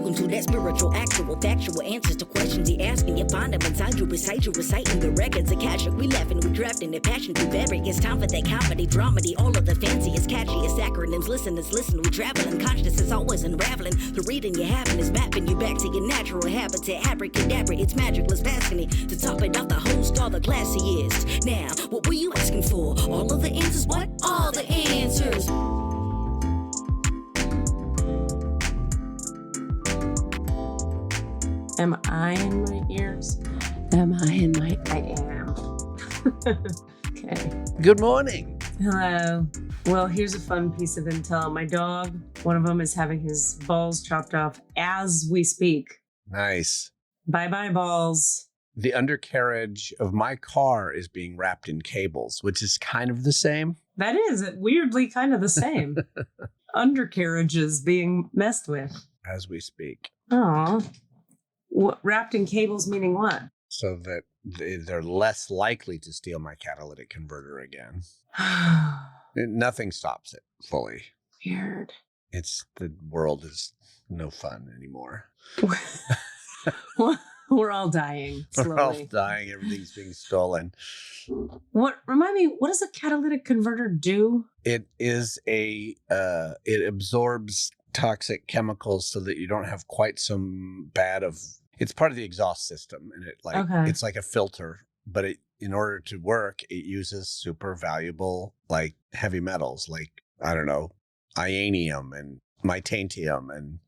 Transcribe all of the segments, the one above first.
Welcome to that spiritual, actual, factual answers to questions you're asking. You find them inside you, recite you, reciting the records. Akashic, we laughing, we drafting the passion to vary. It's time for that comedy, dramedy, all of the fanciest, catchiest acronyms. Listeners, listen, we traveling. Consciousness is always unraveling. The reading you're having is mapping you back to your natural habitat. Abracadabra, it's magicless, passing it. To top it off, the host, all the classiest. Now, what were you asking for? All of the answers? What? All the answers. Am I in my ears? Am I in my... I am. Okay. Good morning. Hello. Well, here's a fun piece of intel. My dog, one of them is having his balls chopped off as we speak. Nice. Bye-bye balls. The undercarriage of my car is being wrapped in cables, which is kind of the same. That is weirdly kind of the same. Undercarriages being messed with. As we speak. Aw. Wrapped in cables meaning what? So that they're less likely to steal my catalytic converter again. Nothing stops it fully. Weird. The world is no fun anymore. We're all dying slowly. We're all dying. Everything's being stolen. Remind me, what does a catalytic converter do? It is it absorbs toxic chemicals so that you don't have quite so bad of. It's part of the exhaust system, and it's like a filter. But in order to work, it uses super valuable heavy metals, I don't know, ionium and mitantium and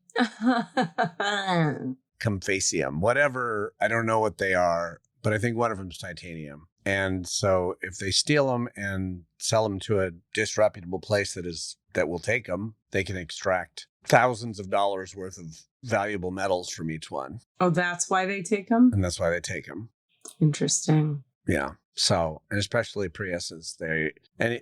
comphacium, whatever. I don't know what they are, but I think one of them is titanium. And so if they steal them and sell them to a disreputable place that will take them, they can extract thousands of dollars worth of valuable metals from each one. Oh, that's why they take them? And that's why they take them. Interesting. Yeah. So, and especially Priuses, an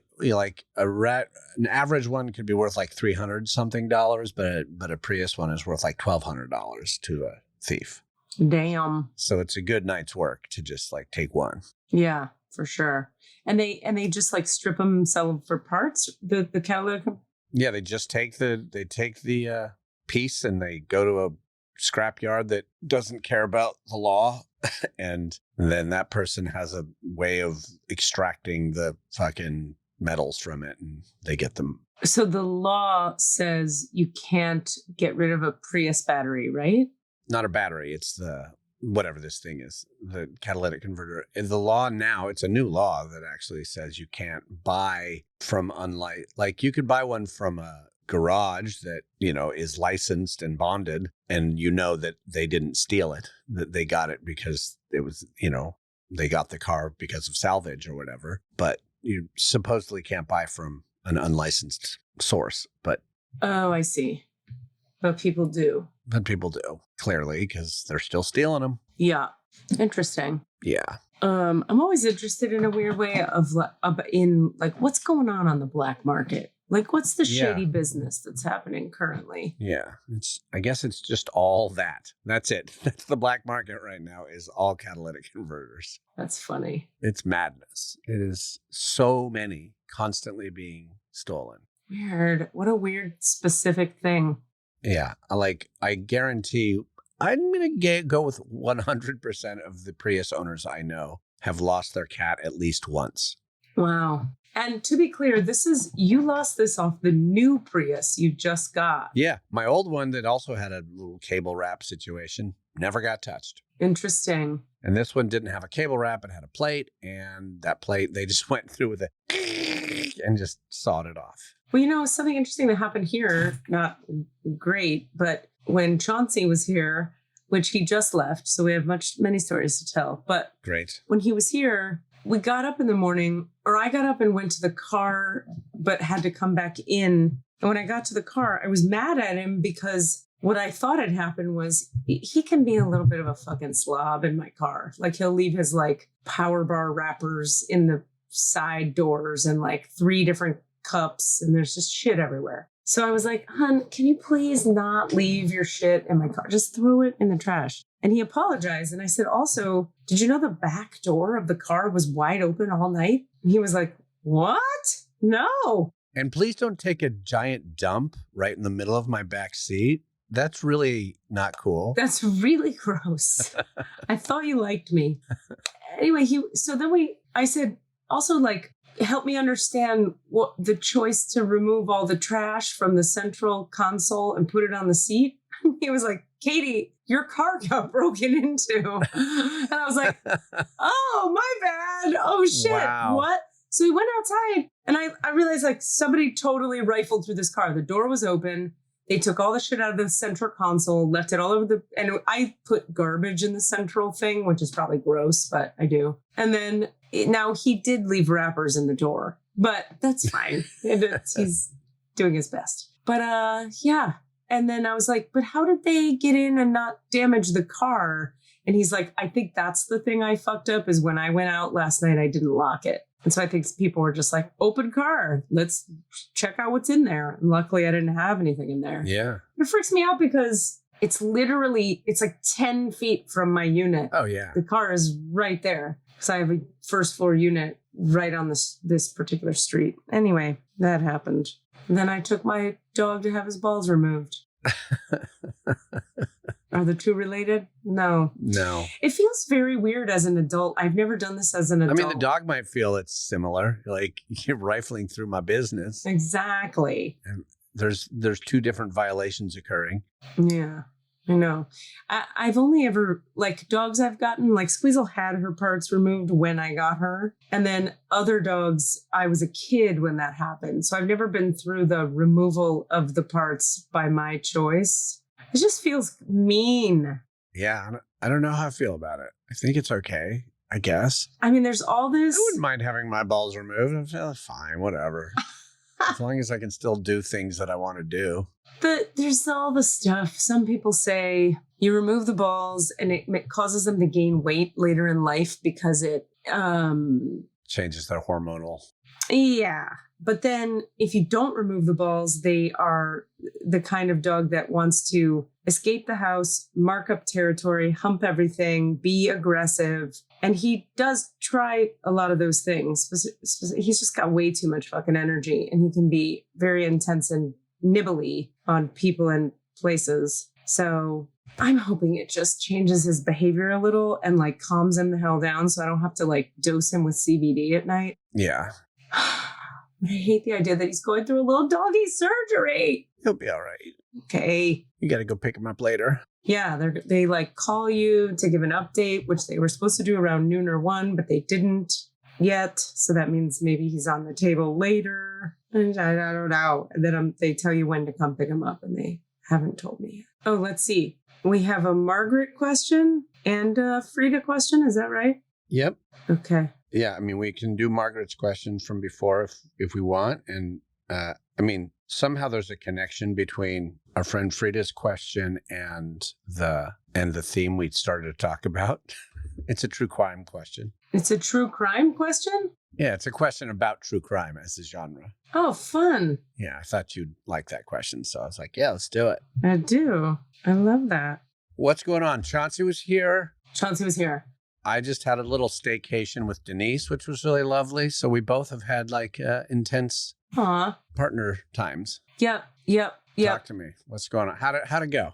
average one could be worth like $300 something, but a Prius one is worth like $1,200 to a thief. Damn. So it's a good night's work to just take one. Yeah, for sure. And they just strip them, sell them for parts. The catalytic. Yeah, they just take the piece and they go to a scrapyard that doesn't care about the law, and then that person has a way of extracting the fucking metals from it, and they get them. So the law says you can't get rid of a Prius battery, right? Not a battery. It's the whatever this thing is, the catalytic converter. In the law now, it's a new law that actually says you can't buy from you could buy one from a garage that, is licensed and bonded, and that they didn't steal it, that they got it because it was, they got the car because of salvage or whatever. But you supposedly can't buy from an unlicensed source. But oh, I see. But people do. Clearly, because they're still stealing them. Yeah. Interesting. Yeah. I'm always interested in a weird way of what's going on the black market. What's the shady business that's happening currently? Yeah. I guess it's just all that. That's it. That's the black market right now, is all catalytic converters. That's funny. It's madness. It is so many constantly being stolen. Weird. What a weird specific thing. Yeah. I guarantee I'm going to go with 100% of the Prius owners I know have lost their cat at least once. Wow. And to be clear, you lost this off the new Prius you just got. Yeah. My old one that also had a little cable wrap situation never got touched. Interesting. And this one didn't have a cable wrap. It had a plate, and that plate, they just went through with it and just sawed it off. Well, something interesting that happened here, not great, but when Chauncey was here, which he just left, so we have many stories to tell. But great. When he was here, we got up in the morning, or I got up and went to the car, but had to come back in. And when I got to the car, I was mad at him because what I thought had happened was he can be a little bit of a fucking slob in my car. He'll leave his power bar wrappers in the side doors and 3 different cups, and there's just shit everywhere. So I was like, hon, can you please not leave your shit in my car? Just throw it in the trash. And he apologized. And I said, also, did you know the back door of the car was wide open all night? And he was like, what? No. And please don't take a giant dump right in the middle of my back seat. That's really not cool. That's really gross. I thought you liked me. Anyway, I said, also like, help me understand what the choice to remove all the trash from the central console and put it on the seat. He was like, Katie, your car got broken into. And I was like, oh, my bad. Oh, shit. Wow. What? So we went outside and I realized like somebody totally rifled through this car. The door was open. They took all the shit out of the central console, left it all over and I put garbage in the central thing, which is probably gross, but I do. And then now he did leave wrappers in the door, but that's fine. He's doing his best. But yeah. And then I was like, but how did they get in and not damage the car? And he's like, I think that's the thing I fucked up is when I went out last night, I didn't lock it. And so I think people were just like, open car, let's check out what's in there. And luckily I didn't have anything in there. Yeah. It freaks me out because it's like 10 feet from my unit. Oh, yeah. The car is right there. Because I have a first floor unit right on this particular street. Anyway, that happened. And then I took my dog to have his balls removed. Are the two related? No. It feels very weird as an adult. I've never done this as an adult. I mean, the dog might feel it's similar. Like, you're rifling through my business. Exactly. And there's two different violations occurring. Yeah, I know. I've only ever, like, dogs I've gotten, like Squeezel had her parts removed when I got her. And then other dogs, I was a kid when that happened. So I've never been through the removal of the parts by my choice. It just feels mean. Yeah, I don't know how I feel about it. I think it's okay, I guess. I mean, there's all this. I wouldn't mind having my balls removed. I feel fine, whatever. As long as I can still do things that I want to do. But there's all the stuff. Some people say you remove the balls and it causes them to gain weight later in life because it changes their hormonal. Yeah. But then if you don't remove the balls, they are the kind of dog that wants to escape the house, mark up territory, hump everything, be aggressive. And he does try a lot of those things. He's just got way too much fucking energy and he can be very intense and nibbly on people and places. So I'm hoping it just changes his behavior a little and like calms him the hell down so I don't have to like dose him with CBD at night. Yeah. I hate the idea that he's going through a little doggy surgery. He'll be all right. Okay. You got to go pick him up later. Yeah, they like call you to give an update, which they were supposed to do around noon or 1, but they didn't yet. So that means maybe he's on the table later. And I don't know. And then they tell you when to come pick him up, and they haven't told me yet. Oh, let's see. We have a Margaret question and a Frida question. Is that right? Yep. Okay. Yeah, I mean, we can do Margaret's question from before if we want. And I mean, somehow there's a connection between our friend Frida's question and the theme we started to talk about. It's a true crime question. It's a true crime question? Yeah, it's a question about true crime as a genre. Oh, fun. Yeah, I thought you'd like that question. So I was like, yeah, let's do it. I do. I love that. What's going on? Chauncey was here. Chauncey was here. I just had a little staycation with Denise, which was really lovely. So we both have had like intense partner times. Yep. Talk to me. What's going on? How'd it go?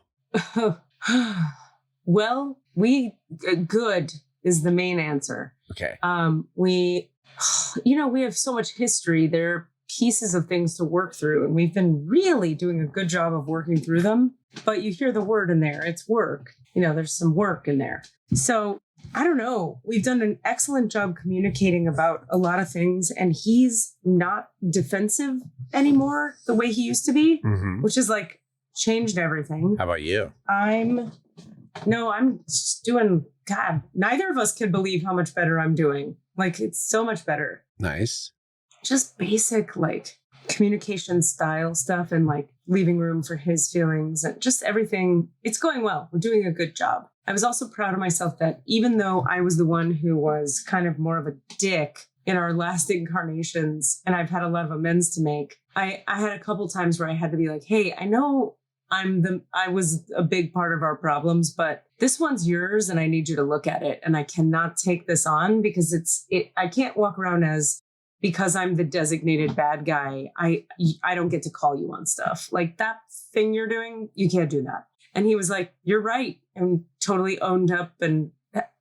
Well, good is the main answer. Okay. We have so much history. There are pieces of things to work through, and we've been really doing a good job of working through them. But you hear the word in there. It's work. There's some work in there. So I don't know. We've done an excellent job communicating about a lot of things, and he's not defensive anymore the way he used to be, which is like changed everything. How about you? I'm just doing, God, neither of us can believe how much better I'm doing. Like, it's so much better. Nice. Just basic, like, communication style stuff and, like, leaving room for his feelings and just everything. It's going well. We're doing a good job. I was also proud of myself that even though I was the one who was kind of more of a dick in our last incarnations, and I've had a lot of amends to make, I had a couple times where I had to be like, hey, I know I was a big part of our problems, but this one's yours and I need you to look at it. And I cannot take this on because I can't walk around because I'm the designated bad guy. I don't get to call you on stuff like that thing you're doing. You can't do that. And he was like, you're right. And totally owned up and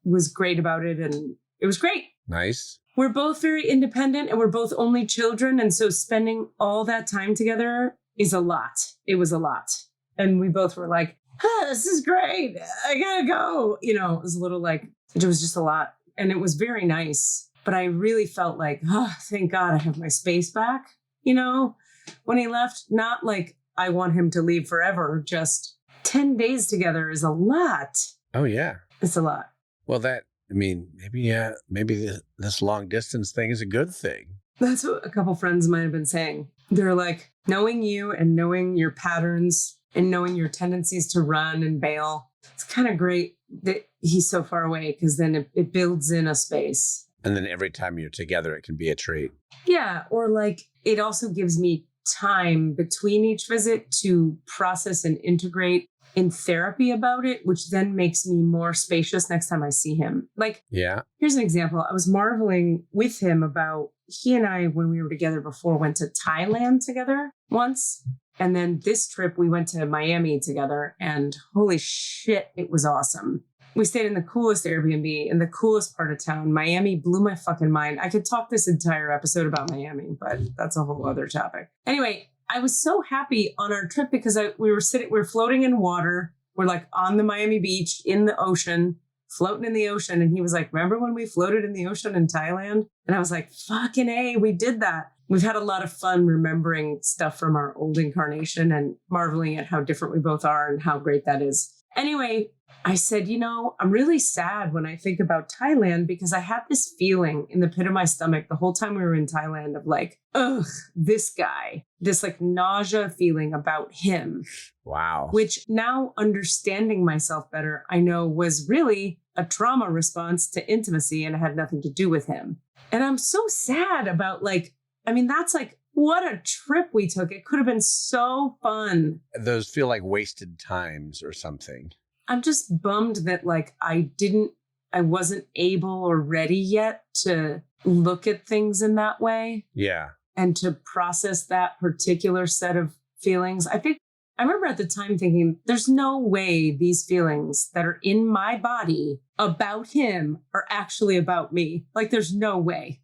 was great about it. And it was great. Nice. We're both very independent and we're both only children. And so spending all that time together is a lot. It was a lot. And we both were like, this is great. I gotta go. You know, it was a little like, it was just a lot. And it was very nice. But I really felt like, oh, thank God I have my space back. You know, when he left, not like I want him to leave forever. Just 10 days together is a lot. Oh, yeah. It's a lot. Well, maybe this long distance thing is a good thing. That's what a couple friends might have been saying. They're like, knowing you and knowing your patterns and knowing your tendencies to run and bail. It's kind of great that he's so far away because then it builds in a space. And then every time you're together, it can be a treat. Yeah. Or like it also gives me time between each visit to process and integrate in therapy about it, which then makes me more spacious next time I see him. Like, yeah. Here's an example. I was marveling with him about he and I, when we were together before, went to Thailand together once. And then this trip, we went to Miami together and holy shit, it was awesome. We stayed in the coolest Airbnb in the coolest part of town. Miami blew my fucking mind. I could talk this entire episode about Miami, but that's a whole other topic. Anyway, I was so happy on our trip because we were floating in water. We're like on the Miami beach in the ocean, floating in the ocean. And he was like, remember when we floated in the ocean in Thailand? And I was like, fucking A, we did that. We've had a lot of fun remembering stuff from our old incarnation and marveling at how different we both are and how great that is. Anyway, I said, I'm really sad when I think about Thailand because I had this feeling in the pit of my stomach the whole time we were in Thailand of like, ugh, this guy, this like nausea feeling about him. Wow. Which now understanding myself better, I know was really a trauma response to intimacy and it had nothing to do with him. And I'm so sad about that's like, what a trip we took. It could have been so fun. Those feel like wasted times or something. I'm just bummed that I wasn't able or ready yet to look at things in that way. Yeah. And to process that particular set of feelings. I remember at the time thinking, there's no way these feelings that are in my body about him are actually about me. Like, there's no way.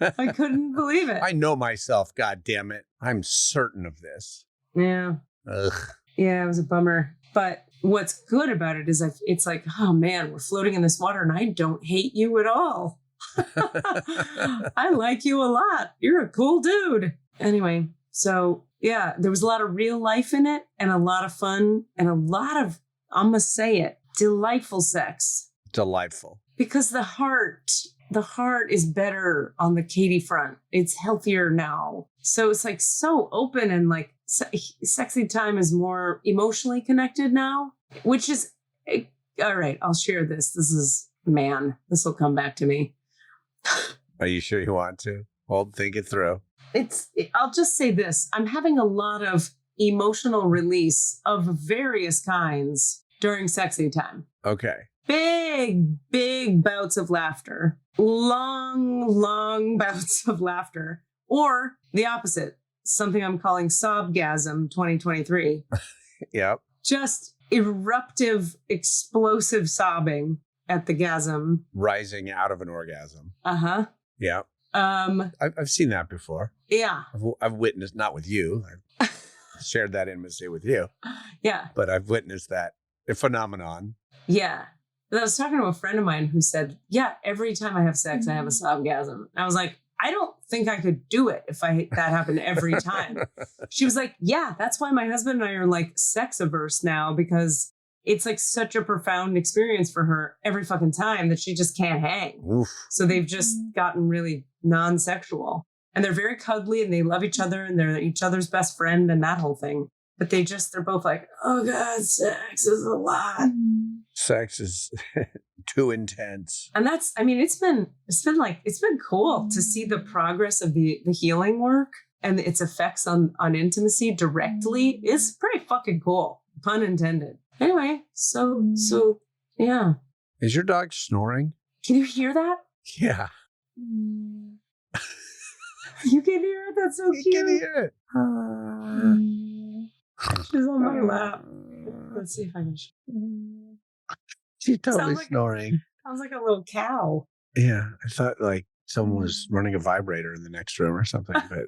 I couldn't believe it. I know myself, God damn it. I'm certain of this. Yeah. Ugh. Yeah, it was a bummer. But what's good about it is it's like, oh man, we're floating in this water and I don't hate you at all. I like you a lot. You're a cool dude. Anyway, so yeah, there was a lot of real life in it and a lot of fun and a lot of, I'm going to say it, delightful sex. Delightful. Because the heart is better on the Katie front. It's healthier now. So it's like so open and like sexy time is more emotionally connected now, which is, all right, I'll share this. This will come back to me. Are you sure you want to? Well, think it through. I'll just say this. I'm having a lot of emotional release of various kinds during sexy time. Okay. Big bouts of laughter. Long bouts of laughter. Or the opposite. Something I'm calling Sob-Gasm 2023. Yep. Just eruptive, explosive sobbing at the gasm. Rising out of an orgasm. Uh-huh. Yeah. I've seen that before. Yeah. I've witnessed, not with you. I've shared that intimacy with you. Yeah. But I've witnessed that phenomenon. Yeah. I was talking to a friend of mine who said, yeah, every time I have sex, I have a Sob-Gasm. And I was like, I don't think I could do it if that happened every time. She was like, yeah, that's why my husband and I are like sex averse now, because it's like such a profound experience for her every fucking time that she just can't hang. Oof. So they've just gotten really non-sexual and they're very cuddly and they love each other and they're each other's best friend and that whole thing. But they're both like, oh God, sex is a lot. Sex is too intense. And it's been cool to see the progress of the healing work and its effects on intimacy directly is pretty fucking cool. Pun intended. Anyway, so yeah. Is your dog snoring? Can you hear that? Yeah. You can hear it? That's so cute. You can hear it. She's on my lap. Let's see if I can. She's totally Sounds like- snoring. Sounds like a little cow. Yeah, I thought like someone was running a vibrator in the next room or something, but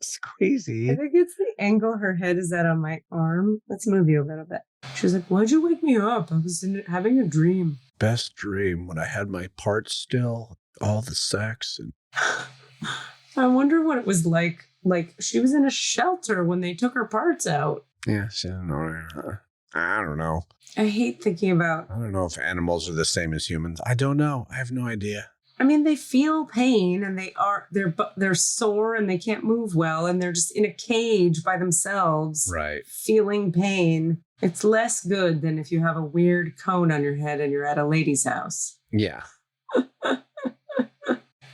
squeezy. I think it's the angle her head is at on my arm. Let's move you a little bit. She's like, "Why'd you wake me up? I was having a dream." Best dream when I had my parts still, all the sex and I wonder what it was like. Like she was in a shelter when they took her parts out. yeah, she didn't know. I don't know. I hate thinking about. I don't know if animals are the same as humans. I don't know. I have no idea. I mean, they feel pain and they're sore and they can't move well and they're just in a cage by themselves, Right. feeling pain. It's less good than if you have a weird cone on your head and you're at a lady's house. Yeah.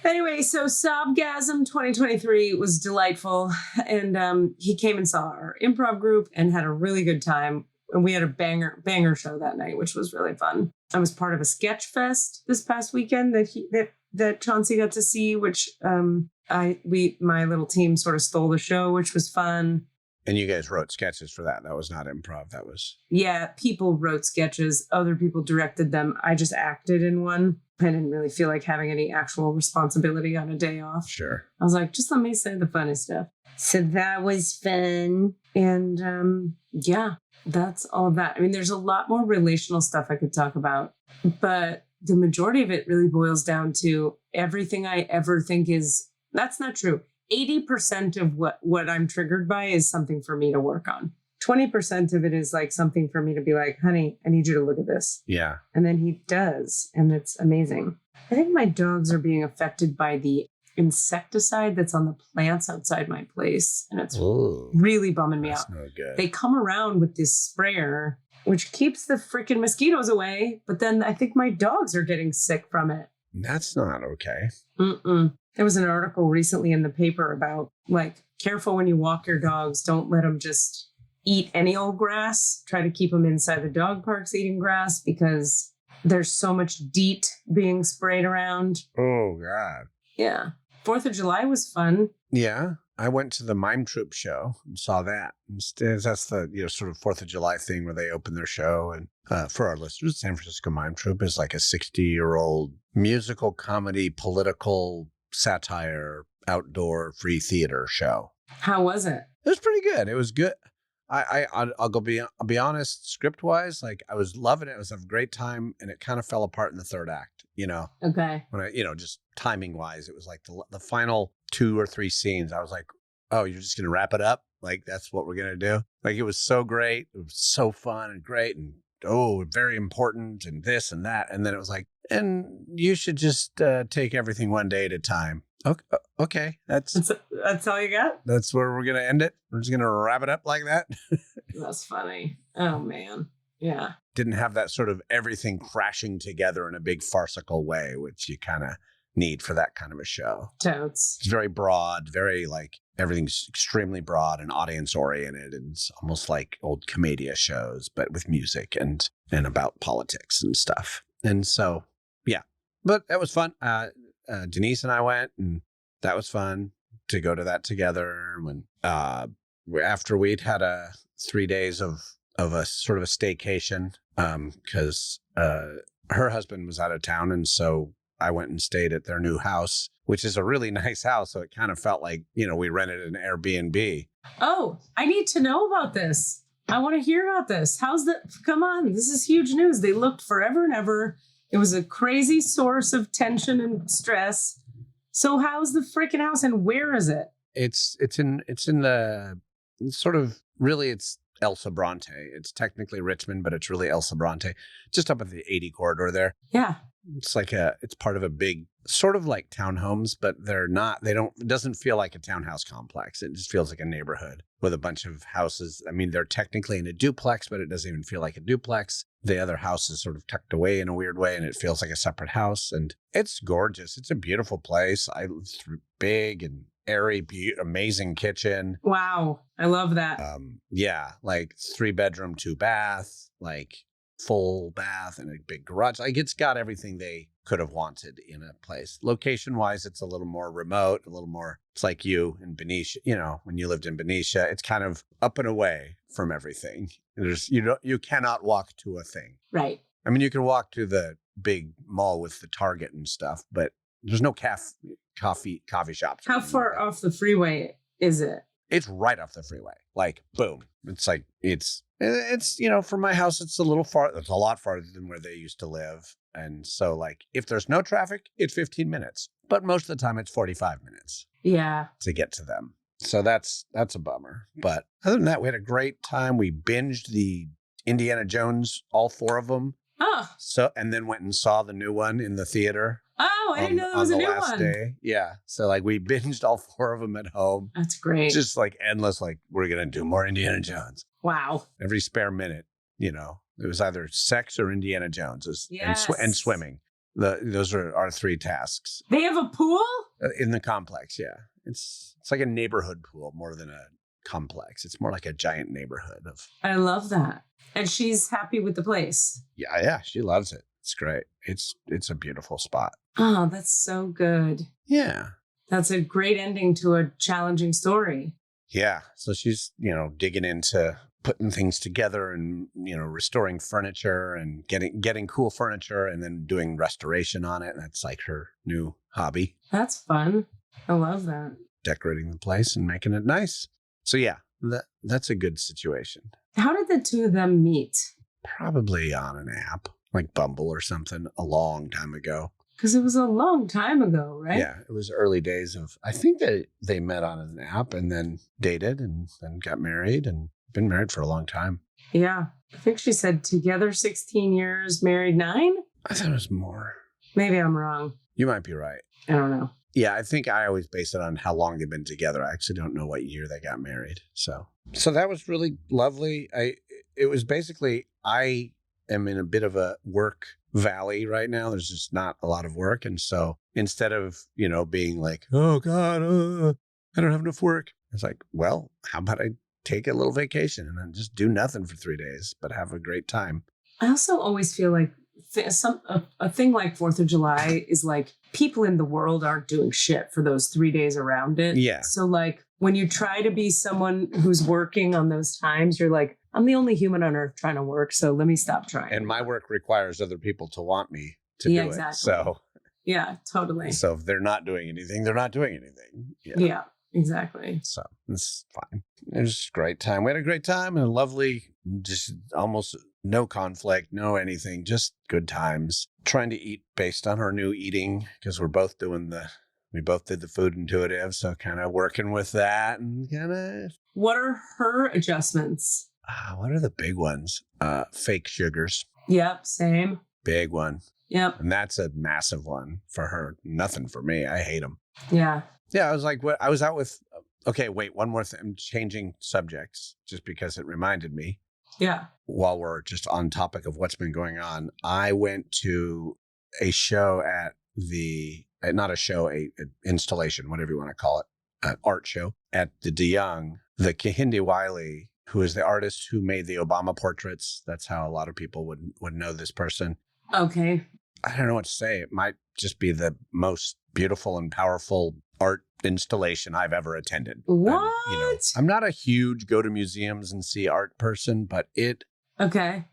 Anyway, so Sob-Gasm 2023 was delightful. And he came and saw our improv group and had a really good time. And we had a banger show that night, which was really fun. I was part of a sketch fest this past weekend that Chauncey got to see, which my little team sort of stole the show, which was fun. And you guys wrote sketches for that. That was not improv. That was... Yeah, people wrote sketches. Other people directed them. I just acted in one. I didn't really feel like having any actual responsibility on a day off. Sure. I was like, just let me say the funny stuff. So that was fun. And yeah, that's all of that. I mean, there's a lot more relational stuff I could talk about, but the majority of it really boils down to everything I ever think is, that's not true. 80% of what I'm triggered by is something for me to work on. 20% of it is like something for me to be like, honey, I need you to look at this. Yeah. And then he does. And it's amazing. I think my dogs are being affected by the insecticide that's on the plants outside my place. And it's really bumming me out. No good. They come around with this sprayer, which keeps the freaking mosquitoes away. But then I think my dogs are getting sick from it. That's not okay. There was an article recently in the paper about like, careful when you walk your dogs. Don't let them just eat any old grass. Try to keep them inside the dog parks eating grass because there's so much DEET being sprayed around. Oh, God. Yeah. 4th of July was fun. Yeah. I went to the Mime Troupe show and saw that. Instead, that's the sort of 4th of July thing where they open their show. And for our listeners, San Francisco Mime Troupe is like a 60-year-old musical comedy, political satire, outdoor free theater show. How was it? It was pretty good. It was good. I'll be honest, script wise, like I was loving it. It was a great time, and it kind of fell apart in the third act. Okay. When I just timing wise, it was like the final 2 or 3 scenes. I was like, oh, you're just gonna wrap it up? Like that's what we're gonna do? Like it was so great. It was so fun and great, and very important, and this and that. And then it was like, and you should just take everything one day at a time. Okay, that's all you got? That's where we're going to end it? We're just going to wrap it up like that? That's funny. Oh, man. Yeah. Didn't have that sort of everything crashing together in a big farcical way, which you kind of need for that kind of a show. Totes. It's very broad, very like everything's extremely broad and audience oriented. And it's almost like old Commedia shows, but with music and about politics and stuff. And so, yeah, but that was fun. Denise and I went, and that was fun to go to that together. When after we'd had 3 days of a sort of a staycation, because her husband was out of town, and so I went and stayed at their new house, which is a really nice house. So it kind of felt like we rented an Airbnb. Oh, I need to know about this. I want to hear about this. Come on, this is huge news. They looked forever and ever. It was a crazy source of tension and stress. So how's the freaking house and where is it? It's in the sort of really it's El Sobrante. It's technically Richmond, but it's really El Sobrante, just up at the 80 corridor there. Yeah. It's like it's part of a big sort of like townhomes, but it doesn't feel like a townhouse complex. It just feels like a neighborhood with a bunch of houses. I mean, they're technically in a duplex, but it doesn't even feel like a duplex. The other house is sort of tucked away in a weird way, and it feels like a separate house. And it's gorgeous. It's a beautiful place. It's big and airy, amazing kitchen. Wow. I love that. Yeah, like 3-bedroom, 2-bath, like full bath and a big garage. Like it's got everything they could have wanted in a place. Location wise, it's a little more remote, a little more, it's like you in Benicia, when you lived in Benicia, it's kind of up and away from everything. You cannot walk to a thing. Right. I mean, you can walk to the big mall with the Target and stuff, but there's no coffee shops. How far off the freeway is it? It's right off the freeway. Like, boom. It's like, it's from my house, it's a little far. It's a lot farther than where they used to live. And so like, if there's no traffic, it's 15 minutes, but most of the time it's 45 minutes. Yeah. To get to them. So that's a bummer. But other than that, we had a great time. We binged the Indiana Jones, all 4 of them. Oh. So, and then went and saw the new one in the theater. Oh, I didn't know that was a new one. On the last day. Yeah. So like we binged all 4 of them at home. That's great. Just like endless, like we're going to do more Indiana Jones. Wow. Every spare minute, it was either sex or Indiana Jones and swimming. Those are our 3 tasks. They have a pool? In the complex, yeah. It's like a neighborhood pool more than a complex. It's more like a giant neighborhood of. I love that. And she's happy with the place. Yeah, she loves it. It's great. It's a beautiful spot. Oh, that's so good. Yeah. That's a great ending to a challenging story. Yeah. So she's, digging into putting things together and, restoring furniture and getting cool furniture and then doing restoration on it. That's like her new hobby. That's fun. I love that. Decorating the place and making it nice. So yeah, that's a good situation. How did the 2 of them meet? Probably on an app like Bumble or something a long time ago. Because it was a long time ago, right? Yeah, it was early days of, I think that they met on an app and then dated and then got married and been married for a long time. Yeah. I think she said together 16 years, married 9? I thought it was more. Maybe I'm wrong. You might be right. I don't know. Yeah, I think I always base it on how long they've been together. I actually don't know what year they got married. So that was really lovely. It was basically, I am in a bit of a work valley right now. There's just not a lot of work. And so instead of, being like, oh God, I don't have enough work. It's like, well, how about I take a little vacation and then just do nothing for 3 days, but have a great time. I also always feel like a thing like 4th of July is like people in the world aren't doing shit for those 3 days around it. Yeah. So like when you try to be someone who's working on those times, you're like, I'm the only human on earth trying to work. So let me stop trying. And my work requires other people to want me to do exactly. it. So yeah, totally. So if they're not doing anything, they're not doing anything. Yeah, exactly. So it's fine. It was a great time. We had a great time and a lovely, just almost no conflict, no anything, just good times. Trying to eat based on our new eating because we both did the food intuitive. So kind of working with that and kind of. What are her adjustments? What are the big ones? Fake sugars. Yep, same. Big one. Yep. And that's a massive one for her. Nothing for me. I hate them. Yeah. Yeah, I was like, what? I was out with, okay, wait, one more thing. I'm changing subjects just because it reminded me. Yeah. While we're just on topic of what's been going on, I went to a show at not a show, an installation, whatever you want to call it, an art show at the DeYoung, the Kehinde Wiley, who is the artist who made the Obama portraits. That's how a lot of people would know this person. Okay. I don't know what to say. It might just be the most beautiful and powerful art installation I've ever attended. What? I'm not a huge go to museums and see art person, but it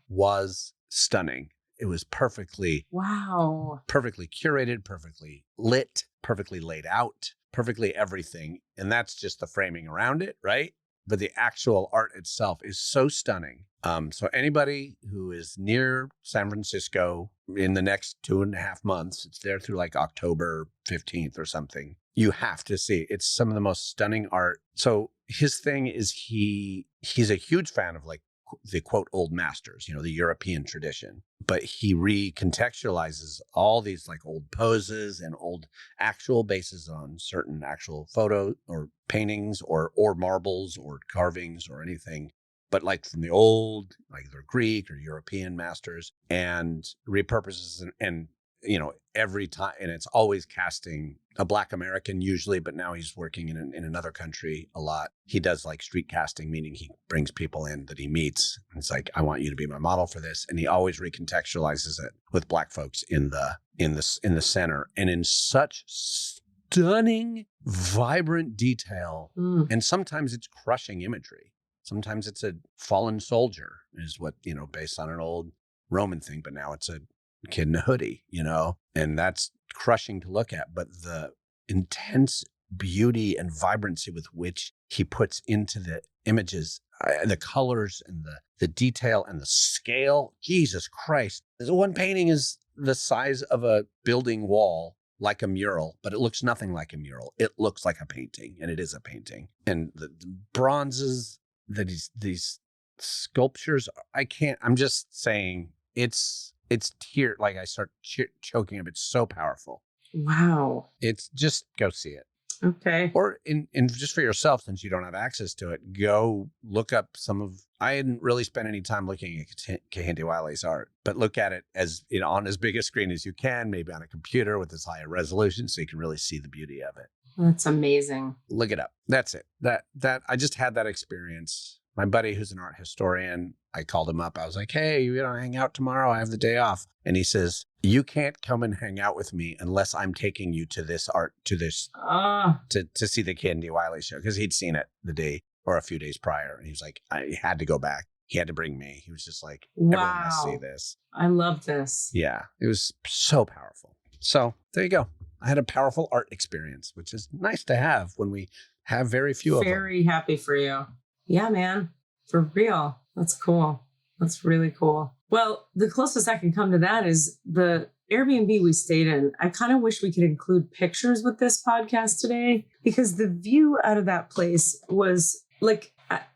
was stunning. It was perfectly curated, perfectly lit, perfectly laid out, perfectly everything. And that's just the framing around it, right? But the actual art itself is so stunning. So anybody who is near San Francisco in the next 2.5 months, it's there through like October 15th or something, you have to see. It's some of the most stunning art. So his thing is he's a huge fan of like the quote old masters, the European tradition, but he recontextualizes all these like old poses and old actual bases on certain actual photo or paintings or marbles or carvings or anything, but like from the old, like they're Greek or European masters, and repurposes and every time, and it's always casting a Black American usually, but now he's working in another country a lot. He does like street casting, meaning he brings people in that he meets. And it's like, I want you to be my model for this. And he always recontextualizes it with Black folks in the center, and in such stunning, vibrant detail. And sometimes it's crushing imagery. Sometimes it's a fallen soldier is what, based on an old Roman thing, but now it's a kid in a hoodie, and that's crushing to look at. But the intense beauty and vibrancy with which he puts into the images, the colors and the detail and the scale, Jesus Christ. One painting is the size of a building wall, like a mural, but it looks nothing like a mural. It looks like a painting, and it is a painting. And the bronzes, these sculptures, I'm just saying it's tear, like I start choking up. It's so powerful. Wow. It's just go see it. Okay. Or in just for yourself, since you don't have access to it, go look up I hadn't really spent any time looking at Kehinde Wiley's art, but look at it as, on as big a screen as you can, maybe on a computer with as high a resolution so you can really see the beauty of it. That's amazing. Look it up. That's it. That I just had that experience. My buddy, who's an art historian, I called him up. I was like, hey, you want to hang out tomorrow? I have the day off. And he says, you can't come and hang out with me unless I'm taking you to this to see the Kehinde Wiley show. Because he'd seen it the day or a few days prior. And he was like, I had to go back. He had to bring me. He was just like, everyone must see this. I love this. Yeah, it was so powerful. So there you go. I had a powerful art experience, which is nice to have when we have very few of them. Very happy for you. Yeah, man. For real. That's cool. That's really cool. Well, the closest I can come to that is the Airbnb we stayed in. I kind of wish we could include pictures with this podcast today, because the view out of that place was like,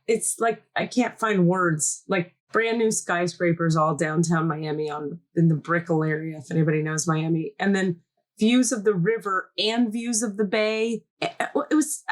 it's like, I can't find words, like brand new skyscrapers all downtown Miami in the Brickell area, if anybody knows Miami. And then views of the river and views of the bay. It was...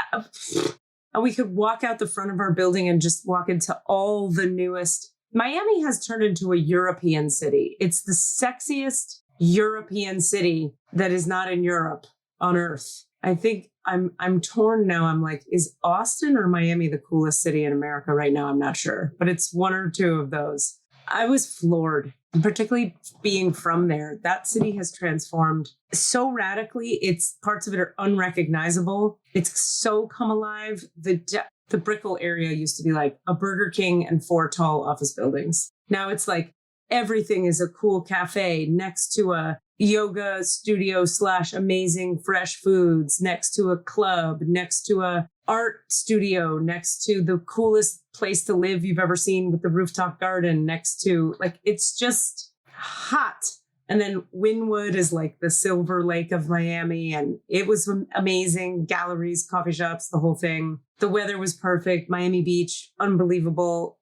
And we could walk out the front of our building and just walk into all the newest. Miami has turned into a European city. It's the sexiest European city that is not in Europe on Earth. I think I'm torn now. I'm like, is Austin or Miami the coolest city in America right now? I'm not sure, but it's one or two of those. I was floored, particularly being from there. That city has transformed so radically. Parts of it are unrecognizable. It's so come alive. The Brickell area used to be like a Burger King and 4 tall office buildings. Now it's like everything is a cool cafe next to a yoga studio / amazing fresh foods, next to a club, next to a art studio, next to the coolest place to live you've ever seen with the rooftop garden, next to, like, it's just hot. And then Wynwood is like the Silver Lake of Miami. And it was amazing. Galleries, coffee shops, the whole thing. The weather was perfect. Miami Beach, unbelievable.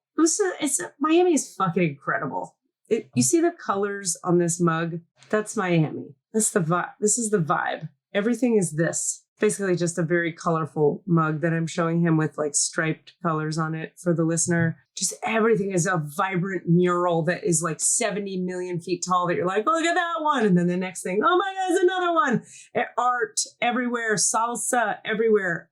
Miami is fucking incredible. You see the colors on this mug? That's Miami. That's the vibe. This is the vibe. Everything is this. Basically just a very colorful mug that I'm showing him with like striped colors on it for the listener. Just everything is a vibrant mural that is like 70 million feet tall that you're like, oh, look at that one. And then the next thing, oh my God, there's another one. Art everywhere, salsa everywhere.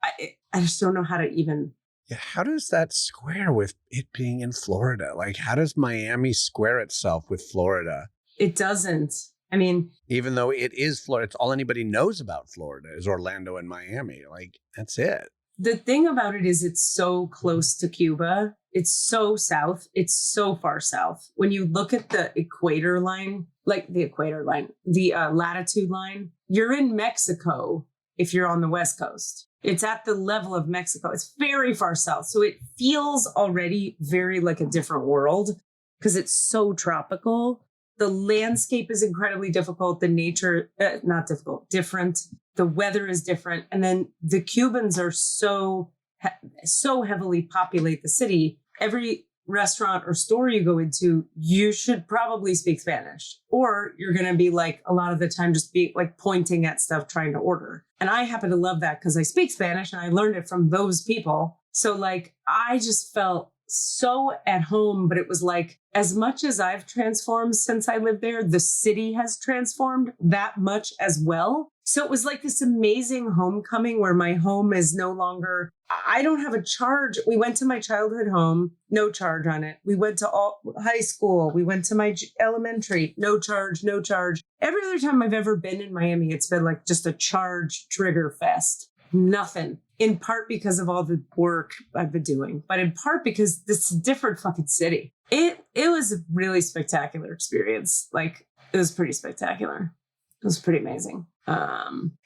I just don't know how to even... Yeah, how does that square with it being in Florida? Like, how does Miami square itself with Florida? It doesn't. I mean, even though it is Florida, it's all anybody knows about Florida is Orlando and Miami. Like, that's it. The thing about it is it's so close to Cuba. It's so south. It's so far south. When you look at the equator line, the latitude line, you're in Mexico if you're on the West Coast. It's at the level of Mexico. It's very far south. So it feels already very like a different world because it's so tropical. The landscape is incredibly difficult. The nature, not difficult, different. The weather is different. And then the Cubans are so heavily populate the city. Every restaurant or store you go into, you should probably speak Spanish, or you're going to be like a lot of the time just be like pointing at stuff trying to order. And I happen to love that because I speak Spanish and I learned it from those people. So like, I just felt so at home, but it was like, as much as I've transformed since I lived there, the city has transformed that much as well. So it was like this amazing homecoming where my home is no longer, I don't have a charge. We went to my childhood home, no charge on it. We went to high school. We went to my elementary, no charge, no charge. Every other time I've ever been in Miami, it's been like just a charge trigger fest. Nothing. In part because of all the work I've been doing, but in part because this is a different fucking city. It was a really spectacular experience. Like, it was pretty spectacular. It was pretty amazing.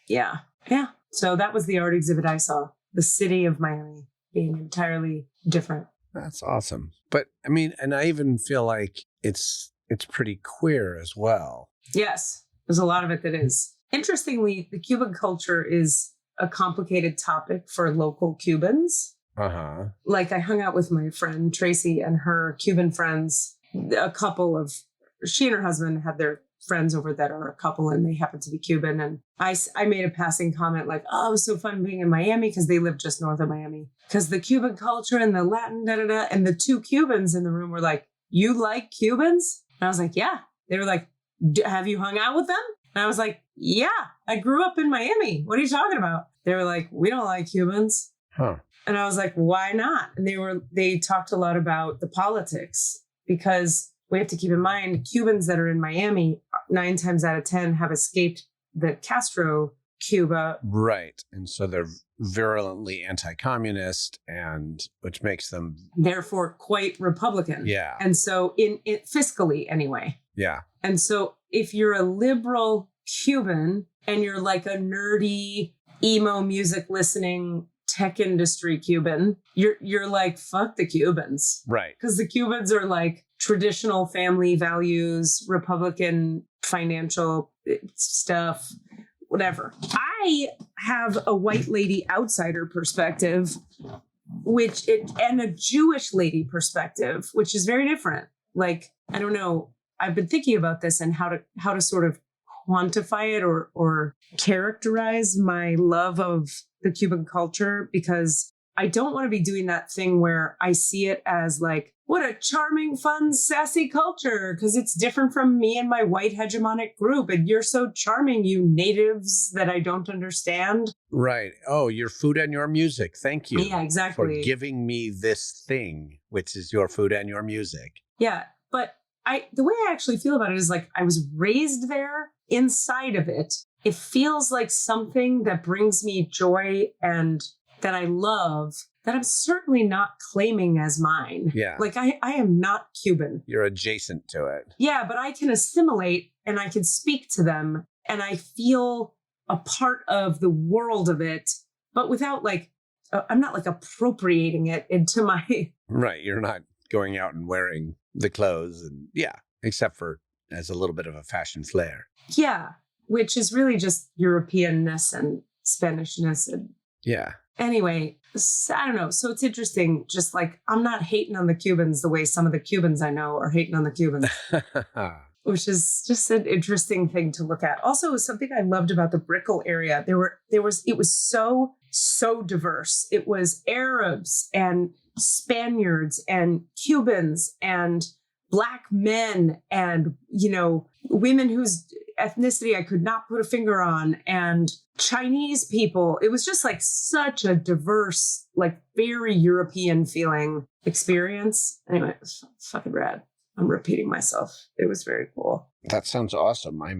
Yeah. So that was the art exhibit I saw. The city of Miami being entirely different. That's awesome. But I mean, and I even feel like it's pretty queer as well. Yes, there's a lot of it that is. Interestingly, the Cuban culture is a complicated topic for local Cubans. Uh-huh. Like, I hung out with my friend Tracy and her Cuban friends, she and her husband had their friends over that are a couple, and they happen to be Cuban. And I made a passing comment like, oh, it was so fun being in Miami, because they live just north of Miami. Because the Cuban culture and the Latin, and the two Cubans in the room were like, you like Cubans? And I was like, yeah. They were like, have you hung out with them? And I was like, yeah, I grew up in Miami. What are you talking about? They were like, we don't like Cubans. Huh. And I was like, why not? And they talked a lot about the politics, because we have to keep in mind, Cubans that are in Miami, 9 times out of 10 have escaped the Castro Cuba. Right. And so they're virulently anti-communist, and which makes them therefore quite Republican. Yeah. And so in fiscally anyway. Yeah. And so if you're a liberal Cuban and you're like a nerdy emo music listening tech industry Cuban, you're like, fuck the Cubans. Right. Because the Cubans are like traditional family values, Republican financial stuff, whatever. I have a white lady outsider perspective, and a Jewish lady perspective, which is very different. Like, I don't know. I've been thinking about this and how to sort of quantify it or characterize my love of the Cuban culture, because I don't want to be doing that thing where I see it as like, what a charming, fun, sassy culture, because it's different from me and my white hegemonic group. And you're so charming, you natives that I don't understand. Right. Oh, your food and your music. Thank you. Yeah, exactly. For giving me this thing, which is your food and your music. Yeah. But the way I actually feel about it is like, I was raised there. Inside of it, it feels like something that brings me joy and that I love, that I'm certainly not claiming as mine. Yeah. Like, I am not Cuban. You're adjacent to it. Yeah, but I can assimilate and I can speak to them and I feel a part of the world of it, but without like, I'm not like appropriating it into my... Right. You're not going out and wearing the clothes and except for as a little bit of a fashion flair. Yeah, which is really just Europeanness and Spanishness. And anyway, I don't know. So it's interesting. Just like, I'm not hating on the Cubans the way some of the Cubans I know are hating on the Cubans, which is just an interesting thing to look at. Also, something I loved about the Brickell area, it was so diverse. It was Arabs and Spaniards and Cubans and Black men and, women whose ethnicity I could not put a finger on, and Chinese people. It was just like such a diverse, like very European feeling experience. Anyway, it was fucking rad. I'm repeating myself. It was very cool. That sounds awesome. I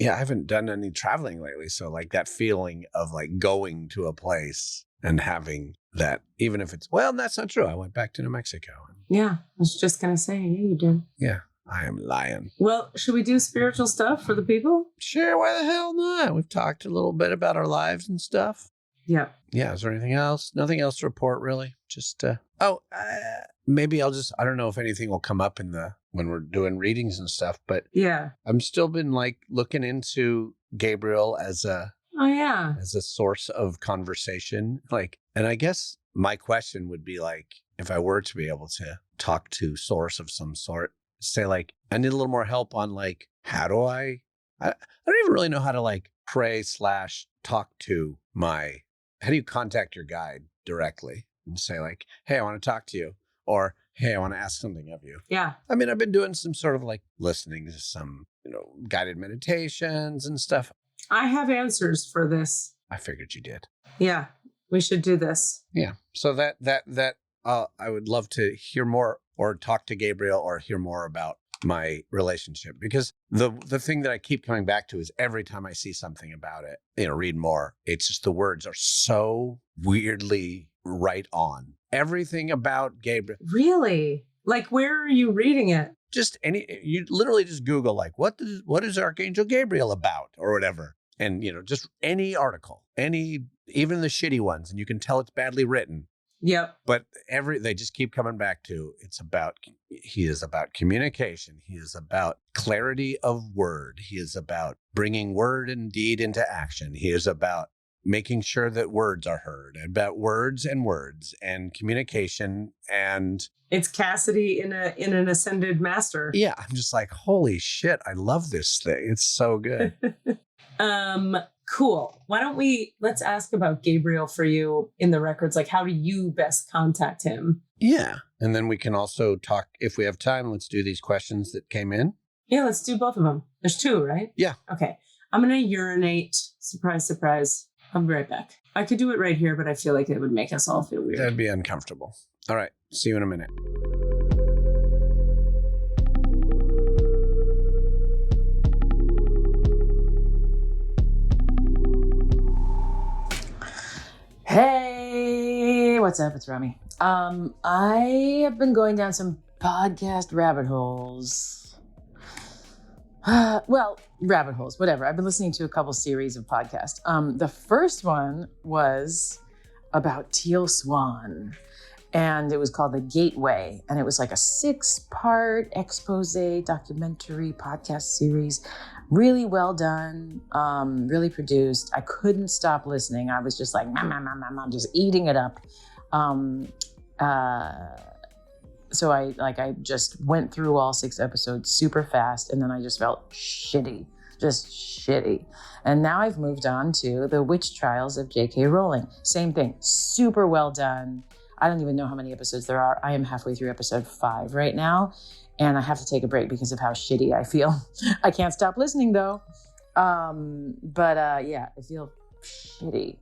haven't done any traveling lately. So like that feeling of like going to a place and having that, even if it's, well, that's not true. I went back to New Mexico. Yeah. I was just going to say, yeah, you did. Yeah. I am lying. Well, should we do spiritual stuff for the people? Sure. Why the hell not? We've talked a little bit about our lives and stuff. Yeah. Yeah. Is there anything else? Nothing else to report, really. Just, maybe I don't know if anything will come up when we're doing readings and stuff, but yeah, I'm still been like looking into Gabriel as a source of conversation. Like, and I guess my question would be like, if I were to be able to talk to source of some sort, say like, I need a little more help on like, how do I don't even really know how to like pray / talk to how do you contact your guide directly and say like, hey, I want to talk to you, or hey, I want to ask something of you. Yeah. I mean, I've been doing some sort of like listening to some, guided meditations and stuff. I have answers for this. I figured you did. Yeah. We should do this. Yeah. So I would love to hear more or talk to Gabriel or hear more about my relationship, because the thing that I keep coming back to is every time I see something about it, read more, it's just the words are so weirdly right on. Everything about Gabriel. Really? Like, where are you reading it? Just you literally just Google like, what is Archangel Gabriel about or whatever. And, just any article, even the shitty ones, and you can tell it's badly written. Yep. But they just keep coming back to he is about communication. He is about clarity of word. He is about bringing word and deed into action. He is about making sure that words are heard, about words and communication. And it's Cassidy in an ascended master. Yeah. I'm just like, holy shit. I love this thing. It's so good. Cool. Why don't let's ask about Gabriel for you in the records. Like, how do you best contact him? Yeah. And then we can also talk, if we have time, let's do these questions that came in. Yeah, let's do both of them. There's 2, right? Yeah. Okay. I'm going to urinate. Surprise, surprise. I'll be right back. I could do it right here, but I feel like it would make us all feel weird. That'd be uncomfortable. All right. See you in a minute. Hey, what's up? It's Rami. I have been going down some podcast rabbit holes. Rabbit holes, whatever. I've been listening to a couple series of podcasts. The first one was about Teal Swan, and it was called The Gateway, and it was like a 6-part expose documentary podcast series. Really well done, really produced. I couldn't stop listening. I was just like, I'm just eating it up. So I just went through all 6 episodes super fast, and then I just felt shitty. And now I've moved on to The Witch Trials of J.K. Rowling. Same thing, super well done. I don't even know how many episodes there are. I am halfway through episode 5 right now. And I have to take a break because of how shitty I feel. I can't stop listening though. Yeah, I feel shitty.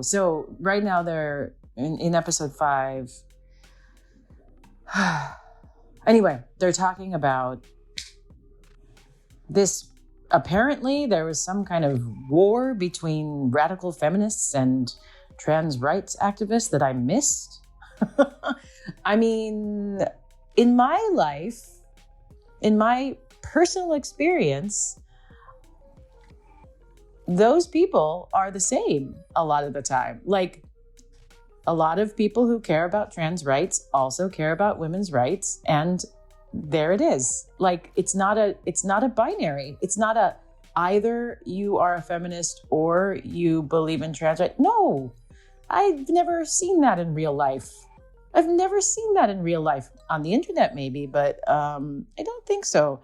So right now they're in episode 5. Anyway, they're talking about this. Apparently there was some kind of war between radical feminists and trans rights activists that I missed. I mean, in my life, in my personal experience, those people are the same a lot of the time. Like, a lot of people who care about trans rights also care about women's rights, and there it is. Like, it's not a binary. It's not a either you are a feminist or you believe in trans rights. No, I've never seen that in real life. I've never seen that in real life. On the internet, maybe, but I don't think so.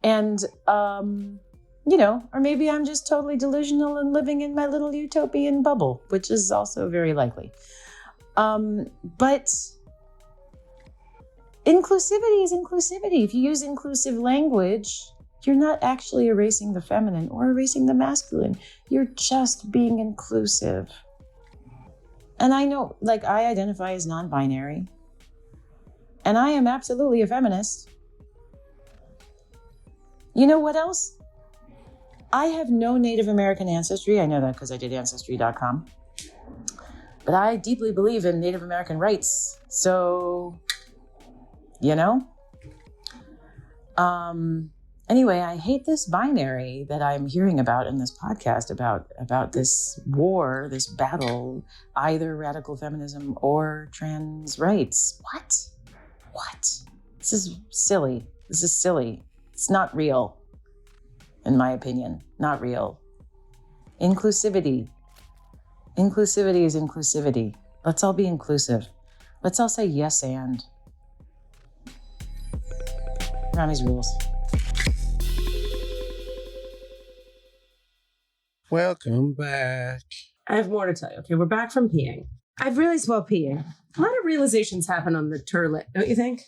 And, or maybe I'm just totally delusional and living in my little utopian bubble, which is also very likely. But inclusivity is inclusivity. If you use inclusive language, you're not actually erasing the feminine or erasing the masculine. You're just being inclusive. And I know, like, I identify as non-binary. And I am absolutely a feminist. You know what else? I have no Native American ancestry. I know that because I did Ancestry.com. But I deeply believe in Native American rights. So, Anyway, I hate this binary that I'm hearing about in this podcast about this war, this battle, either radical feminism or trans rights. What? This is silly. It's not real, in my opinion. Not real. Inclusivity. Inclusivity is inclusivity. Let's all be inclusive. Let's all say yes and. Rami's rules. Welcome back. I have more to tell you. Okay, we're back from peeing. I've really swelled peeing. a lot of realizations happen on the turlet, don't you think?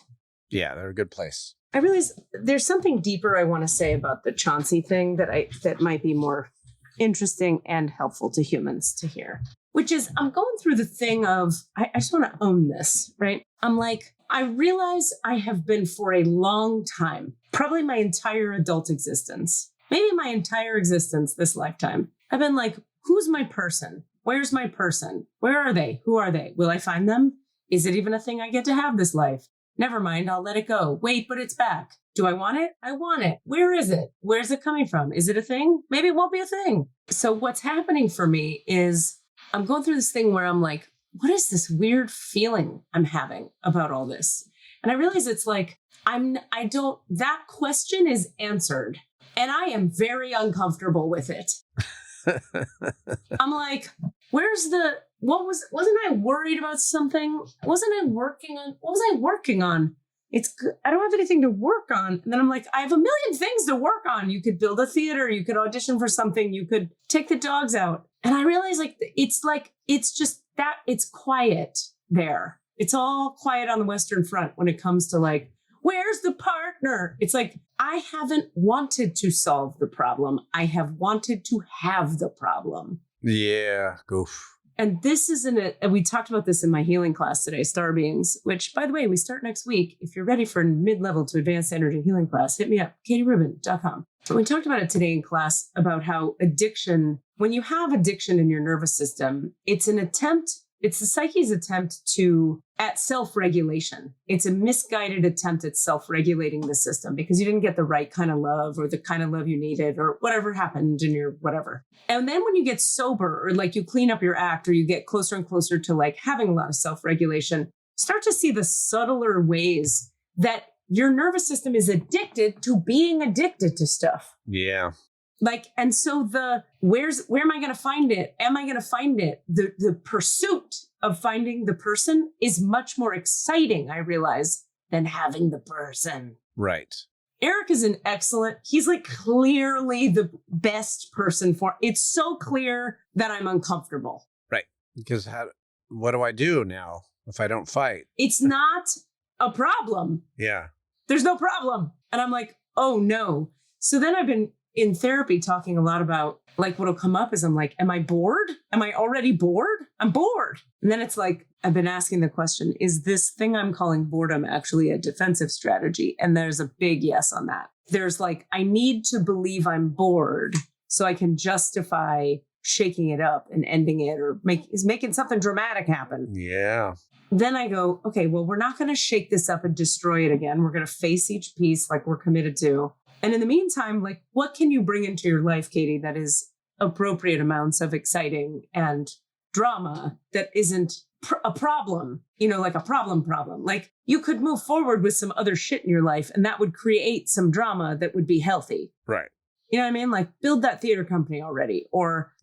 Yeah, they're a good place. I realize there's something deeper I want to say about the Chauncey thing that might be more interesting and helpful to humans to hear, which is I'm going through the thing of, I just want to own this, right? I'm like, I realize I have been for a long time, probably my entire adult existence, maybe my entire existence this lifetime. I've been like, who's my person? Where's my person? Where are they? Who are they? Will I find them? Is it even a thing I get to have this life? Never mind, I'll let it go. Wait, but it's back. Do I want it? I want it. Where is it? Where's it coming from? Is it a thing? Maybe it won't be a thing. So what's happening for me is I'm going through this thing where I'm like, what is this weird feeling I'm having about all this? And I realize it's like, that question is answered and I am very uncomfortable with it. I'm like, wasn't I worried about something? What was I working on? I don't have anything to work on. And then I'm like, I have a million things to work on. You could build a theater. You could audition for something. You could take the dogs out. And I realize it's just that it's quiet there. It's all quiet on the Western Front when it comes to like, where's the partner? It's like, I haven't wanted to solve the problem. I have wanted to have the problem. Yeah, goof. And this isn't it. And we talked about this in my healing class today, Star Beings, which, by the way, we start next week. If you're ready for a mid-level to advanced energy healing class, hit me up, KatieRubin.com. But we talked about it today in class about how addiction, when you have addiction in your nervous system, it's the psyche's attempt at self-regulation. It's a misguided attempt at self-regulating the system because you didn't get the right kind of love or the kind of love you needed or whatever happened in your whatever. And then when you get sober or like you clean up your act or you get closer and closer to like having a lot of self-regulation, start to see the subtler ways that your nervous system is addicted to being addicted to stuff. Yeah. Like, and so where am I going to find it? Am I going to find it? The pursuit of finding the person is much more exciting, I realize, than having the person. Right. Eric is he's like clearly the best person for, it's so clear that I'm uncomfortable. Right. Because what do I do now if I don't fight? It's not a problem. Yeah. There's no problem. And I'm like, oh no. So then I've been in therapy talking a lot about like what'll come up is I'm like, am I bored? Am I already bored? I'm bored. And then it's like, I've been asking the question, is this thing I'm calling boredom actually a defensive strategy? And there's a big yes on that. There's like, I need to believe I'm bored so I can justify shaking it up and ending it or making something dramatic happen. Yeah. Then I go, okay, well, we're not going to shake this up and destroy it again. We're going to face each piece like we're committed to. And in the meantime, like, what can you bring into your life, Katie, that is appropriate amounts of exciting and drama that isn't a problem, like a problem. Like you could move forward with some other shit in your life and that would create some drama that would be healthy. Right. You know what I mean? Like build that theater company already or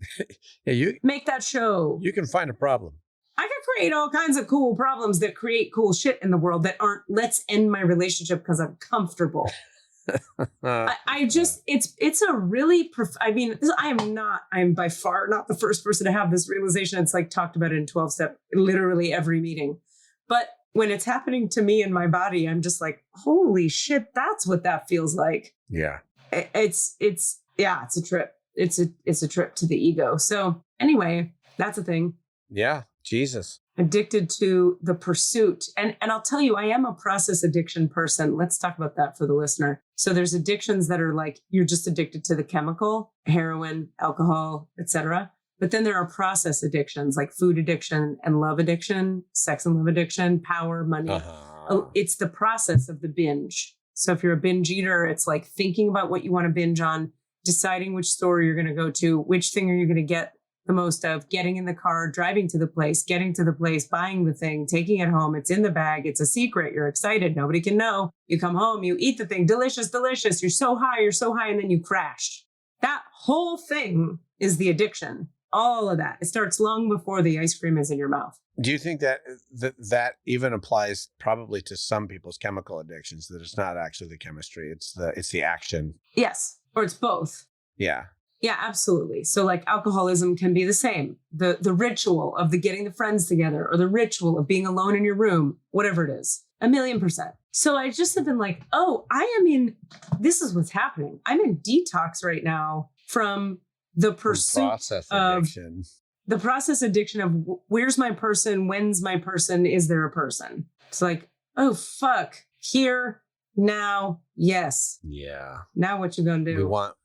make that show. You can find a problem. I could create all kinds of cool problems that create cool shit in the world that aren't, let's end my relationship because I'm comfortable. It's a really, I'm by far not the first person to have this realization. It's like talked about in 12-step, literally every meeting. But when it's happening to me in my body, I'm just like, holy shit, that's what that feels like. Yeah. It's a trip. It's a trip to the ego. So anyway, that's a thing. Yeah. Jesus. Addicted to the pursuit. And I'll tell you, I am a process addiction person. Let's talk about that for the listener. So there's addictions that are like, you're just addicted to the chemical, heroin, alcohol, etc. But then there are process addictions like food addiction and love addiction, sex and love addiction, power, money. It's the process of the binge. So if you're a binge eater, it's like thinking about what you want to binge on, deciding which store you're going to go to, which thing are you going to get the most of, getting in the car, driving to the place, getting to the place, buying the thing, taking it home. It's in the bag. It's a secret. You're excited. Nobody can know. You come home, you eat the thing. Delicious, delicious. You're so high. And then you crash. That whole thing is the addiction. All of that. It starts long before the ice cream is in your mouth. Do you think that even applies probably to some people's chemical addictions, that it's not actually the chemistry, it's the action? Yes. Or it's both. Yeah. Yeah, absolutely. So like alcoholism can be the same. The ritual of the getting the friends together or the ritual of being alone in your room, whatever it is, 1,000,000%. So I just have been like, oh, this is what's happening. I'm in detox right now from the pursuit Process of addiction. the process addiction of where's my person? When's my person? Is there a person? It's like, oh, fuck. Here, now, yes. Yeah. Now what you gonna do? We want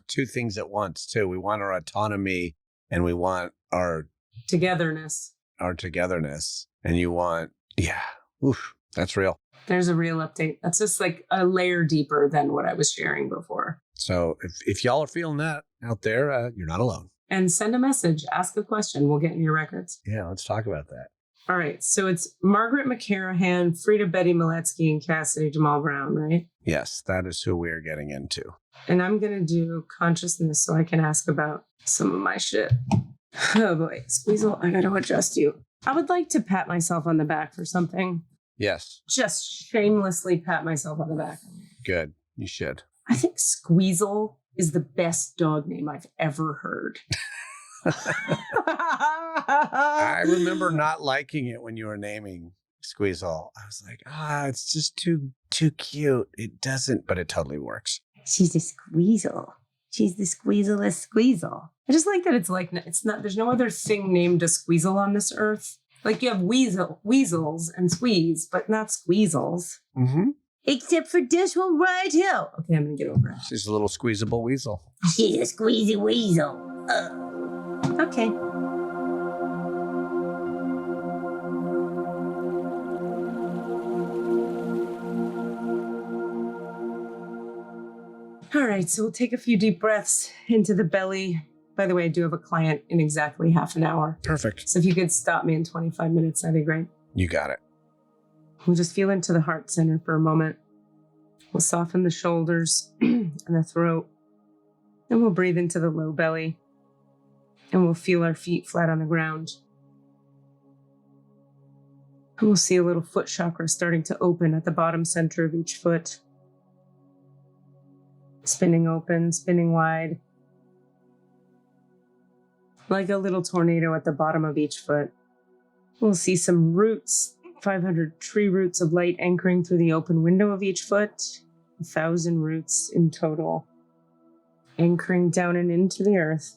two things at once too. We want our autonomy and we want our Togetherness. And you want, oof, that's real. There's a real update. That's just like a layer deeper than what I was sharing before. So if y'all are feeling that out there, you're not alone. And send a message, ask a question. We'll get in your records. Yeah, let's talk about that. All right. So it's Margaret McCarahan, Frida Betty Miletsky, and Cassidy Jamal Brown, right? Yes, that is who we're getting into. And I'm going to do consciousness so I can ask about some of my shit. Oh boy. Squeezle, I got to adjust you. I would like to pat myself on the back for something. Yes. Just shamelessly pat myself on the back. Good. You should. I think Squeezle is the best dog name I've ever heard. I remember not liking it when you were naming Squeezle. I was like, it's just too cute. It doesn't, but it totally works. She's a Squeezle. She's the squeezlest Squeezle. I just like that it's not, there's no other thing named a Squeezle on this earth. Like you have weasels and squeeze, but not Squeezles. Mm-hmm. Except for this one right here. Okay, I'm going to get over it. She's a little squeezable weasel. She's a squeezy weasel. Okay. All right, so we'll take a few deep breaths into the belly. By the way, I do have a client in exactly half an hour. Perfect. So if you could stop me in 25 minutes, that'd be great. You got it. We'll just feel into the heart center for a moment. We'll soften the shoulders and the throat. And we'll breathe into the low belly. And we'll feel our feet flat on the ground. And we'll see a little foot chakra starting to open at the bottom center of each foot. Spinning open, spinning wide. Like a little tornado at the bottom of each foot. We'll see some roots, 500 tree roots of light anchoring through the open window of each foot. 1,000 roots in total, anchoring down and into the earth.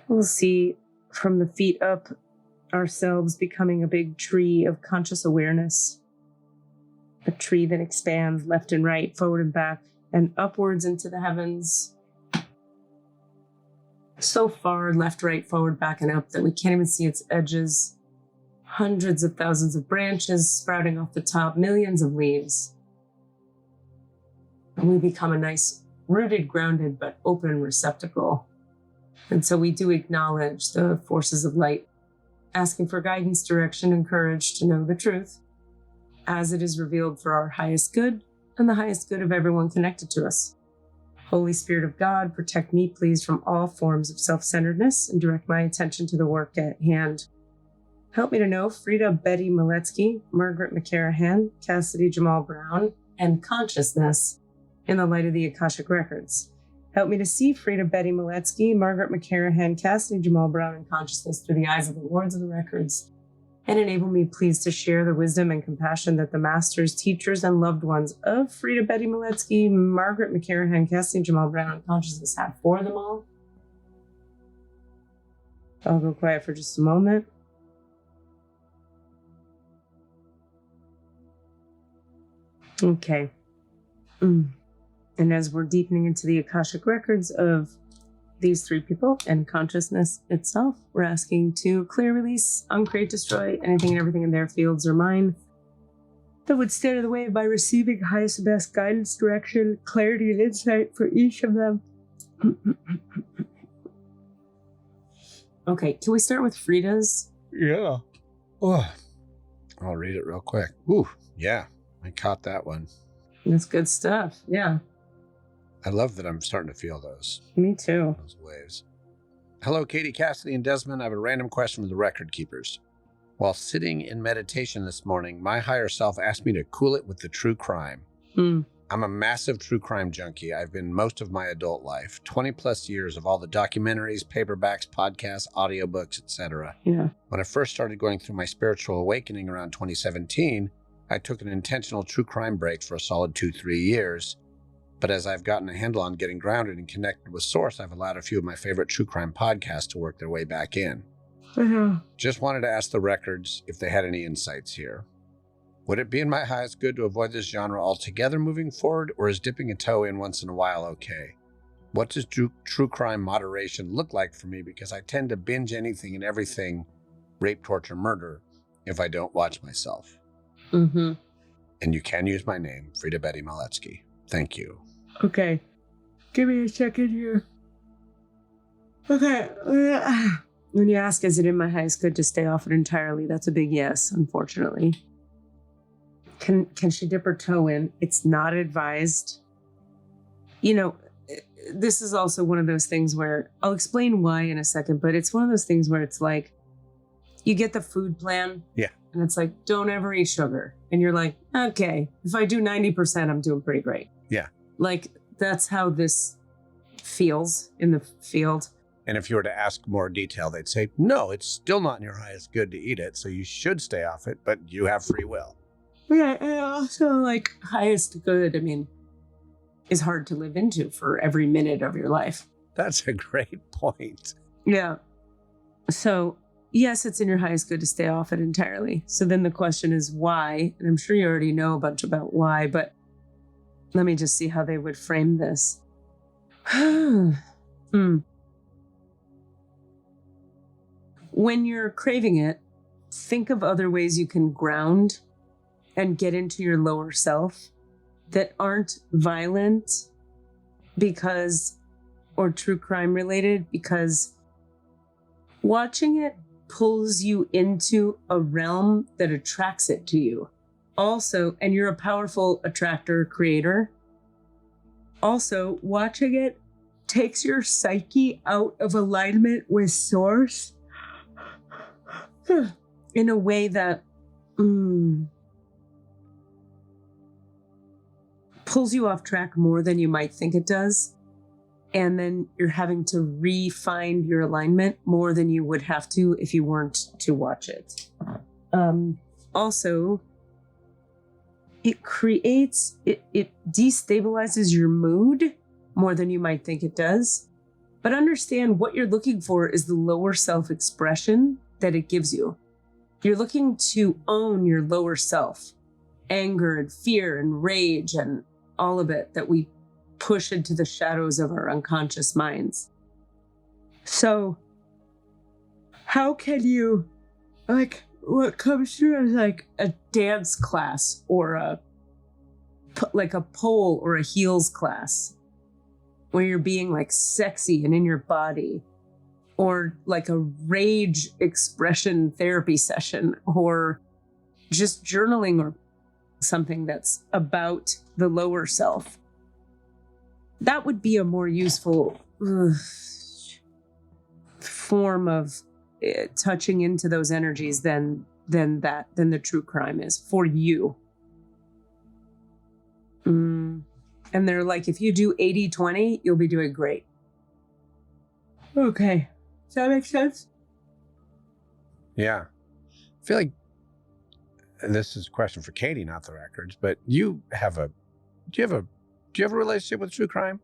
We'll see from the feet up ourselves becoming a big tree of conscious awareness. A tree that expands left and right, forward and back, and upwards into the heavens. So far, left, right, forward, back, and up that we can't even see its edges. Hundreds of thousands of branches sprouting off the top, millions of leaves. And we become a nice, rooted, grounded, but open receptacle. And so we do acknowledge the forces of light, asking for guidance, direction, and courage to know the truth, as it is revealed for our highest good and the highest good of everyone connected to us. Holy Spirit of God, protect me, please, from all forms of self-centeredness and direct my attention to the work at hand. Help me to know Frida Betty Miletsky, Margaret McCarahan, Cassidy Jamal Brown, and consciousness in the light of the Akashic Records. Help me to see Frida Betty Miletsky, Margaret McCarahan, Cassidy Jamal Brown, and consciousness through the eyes of the Lords of the Records. And enable me, please, to share the wisdom and compassion that the masters, teachers, and loved ones of Frida Betty Miletsky, Margaret McCarahan, Cassidy Jamal Brown, and consciousness have for them all. I'll go quiet for just a moment. Okay. And as we're deepening into the Akashic Records of these three people and consciousness itself, we're asking to clear, release, uncreate, destroy anything and everything in their fields or mine that would stand in the way by receiving highest and best guidance, direction, clarity, and insight for each of them. Okay, can we start with Frida's? Yeah. Oh, I'll read it real quick. Ooh, yeah, I caught that one. That's good stuff. Yeah. I love that I'm starting to feel those Me too. waves. Hello, Katie, Cassidy, and Desmond. I have a random question for the record keepers. While sitting in meditation this morning, my higher self asked me to cool it with the true crime. I'm a massive true crime junkie. I've been most of my adult life, 20 plus years of all the documentaries, paperbacks, podcasts, audiobooks, etc. Yeah. When I first started going through my spiritual awakening around 2017, I took an intentional true crime break for a solid 2-3 years. But as I've gotten a handle on getting grounded and connected with Source, I've allowed a few of my favorite true crime podcasts to work their way back in. Just wanted to ask the records if they had any insights here. Would it be in my highest good to avoid this genre altogether moving forward, or is dipping a toe in once in a while okay? What does true crime moderation look like for me? Because I tend to binge anything and everything, rape, torture, murder, if I don't watch myself. Mm-hmm. And you can use my name, Frida Betty Maletsky. Thank you. Okay. Give me a second here. Okay. When you ask, is it in my highest good to stay off it entirely? That's a big yes, unfortunately. Can she dip her toe in? It's not advised. You know, this is also one of those things where I'll explain why in a second, but it's one of those things where it's like, you get the food plan. Yeah. And it's like, don't ever eat sugar. And you're like, okay, if I do 90%, I'm doing pretty great. Yeah. Like, that's how this feels in the field. And if you were to ask more detail, they'd say, no, it's still not in your highest good to eat it, so you should stay off it, but you have free will. Yeah, and also, like, highest good, I mean, is hard to live into for every minute of your life. That's a great point. Yeah. So, yes, it's in your highest good to stay off it entirely. So then the question is why? And I'm sure you already know a bunch about why, but let me just see how they would frame this. When you're craving it, think of other ways you can ground and get into your lower self that aren't violent or true crime related, because watching it pulls you into a realm that attracts it to you. Also, and you're a powerful attractor creator. Also, watching it takes your psyche out of alignment with Source in a way that pulls you off track more than you might think it does. And then you're having to re-find your alignment more than you would have to if you weren't to watch it. Also, it destabilizes your mood more than you might think it does. But understand what you're looking for is the lower self-expression that it gives you. You're looking to own your lower self, anger and fear and rage and all of it that we push into the shadows of our unconscious minds. So how can you, like, what comes through is like a dance class or a pole or a heels class where you're being like sexy and in your body, or like a rage expression therapy session, or just journaling or something that's about the lower self. That would be a more useful form of touching into those energies than the true crime is for you. And they're like, if you do 80-20, you'll be doing great. Okay. Does that make sense? Yeah. I feel like, and this is a question for Katie, not the records, but do you have a relationship with true crime?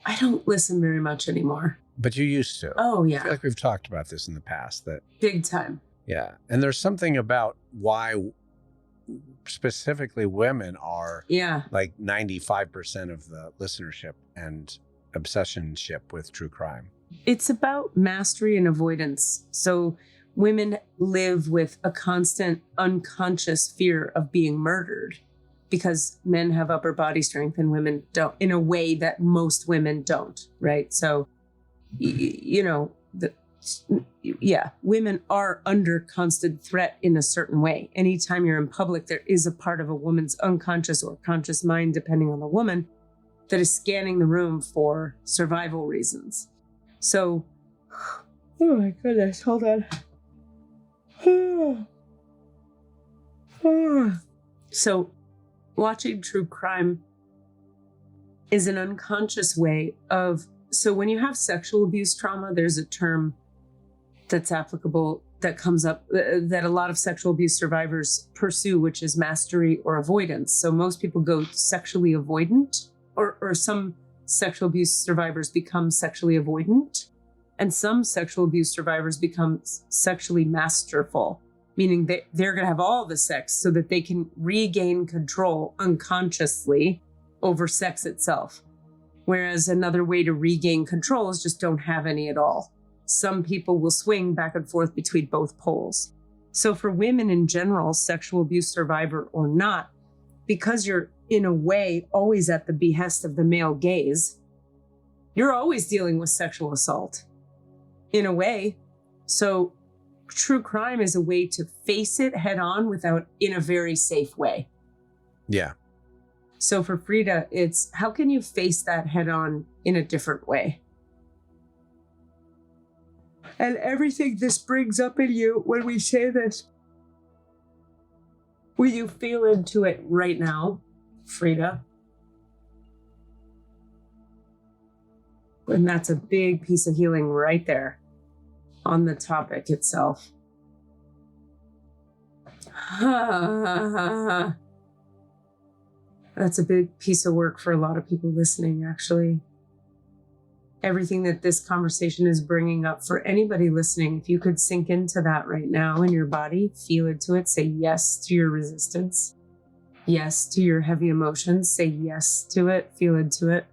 I don't listen very much anymore. But you used to. Oh, yeah. I feel like we've talked about this in the past. That big time. Yeah. And there's something about why specifically women are like 95% of the listenership and obsessionship with true crime. It's about mastery and avoidance. So women live with a constant unconscious fear of being murdered because men have upper body strength and women don't, in a way that most women don't, right? So, women are under constant threat in a certain way. Anytime you're in public, there is a part of a woman's unconscious or conscious mind, depending on the woman, that is scanning the room for survival reasons. So, oh my goodness, hold on. So, watching true crime is an unconscious way of, so when you have sexual abuse trauma, there's a term that's applicable that comes up that a lot of sexual abuse survivors pursue, which is mastery or avoidance. So most people go sexually avoidant, or some sexual abuse survivors become sexually avoidant, and some sexual abuse survivors become sexually masterful, meaning they're going to have all the sex so that they can regain control unconsciously over sex itself. Whereas another way to regain control is just don't have any at all. Some people will swing back and forth between both poles. So for women in general, sexual abuse survivor or not, because you're in a way always at the behest of the male gaze, you're always dealing with sexual assault in a way. So true crime is a way to face it head on in a very safe way. Yeah. So for Frida, it's how can you face that head on in a different way? And everything this brings up in you when we say this, will you feel into it right now, Frida? And that's a big piece of healing right there on the topic itself. That's a big piece of work for a lot of people listening, actually. Everything that this conversation is bringing up for anybody listening, if you could sink into that right now in your body, feel into it, say yes to your resistance, yes to your heavy emotions, say yes to it, feel into it.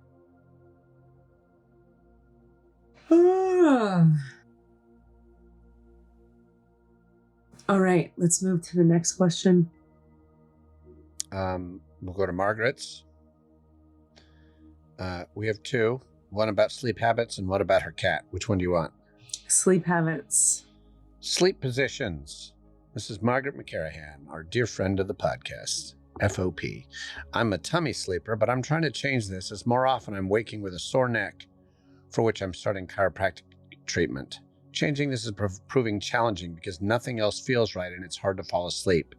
All right, let's move to the next question. We'll go to Margaret's. We have two. One about sleep habits and one about her cat. Which one do you want? Sleep habits. Sleep positions. This is Margaret McCarahan, our dear friend of the podcast, FOP. I'm a tummy sleeper, but I'm trying to change this as more often I'm waking with a sore neck, for which I'm starting chiropractic treatment. Changing this is proving challenging because nothing else feels right and it's hard to fall asleep.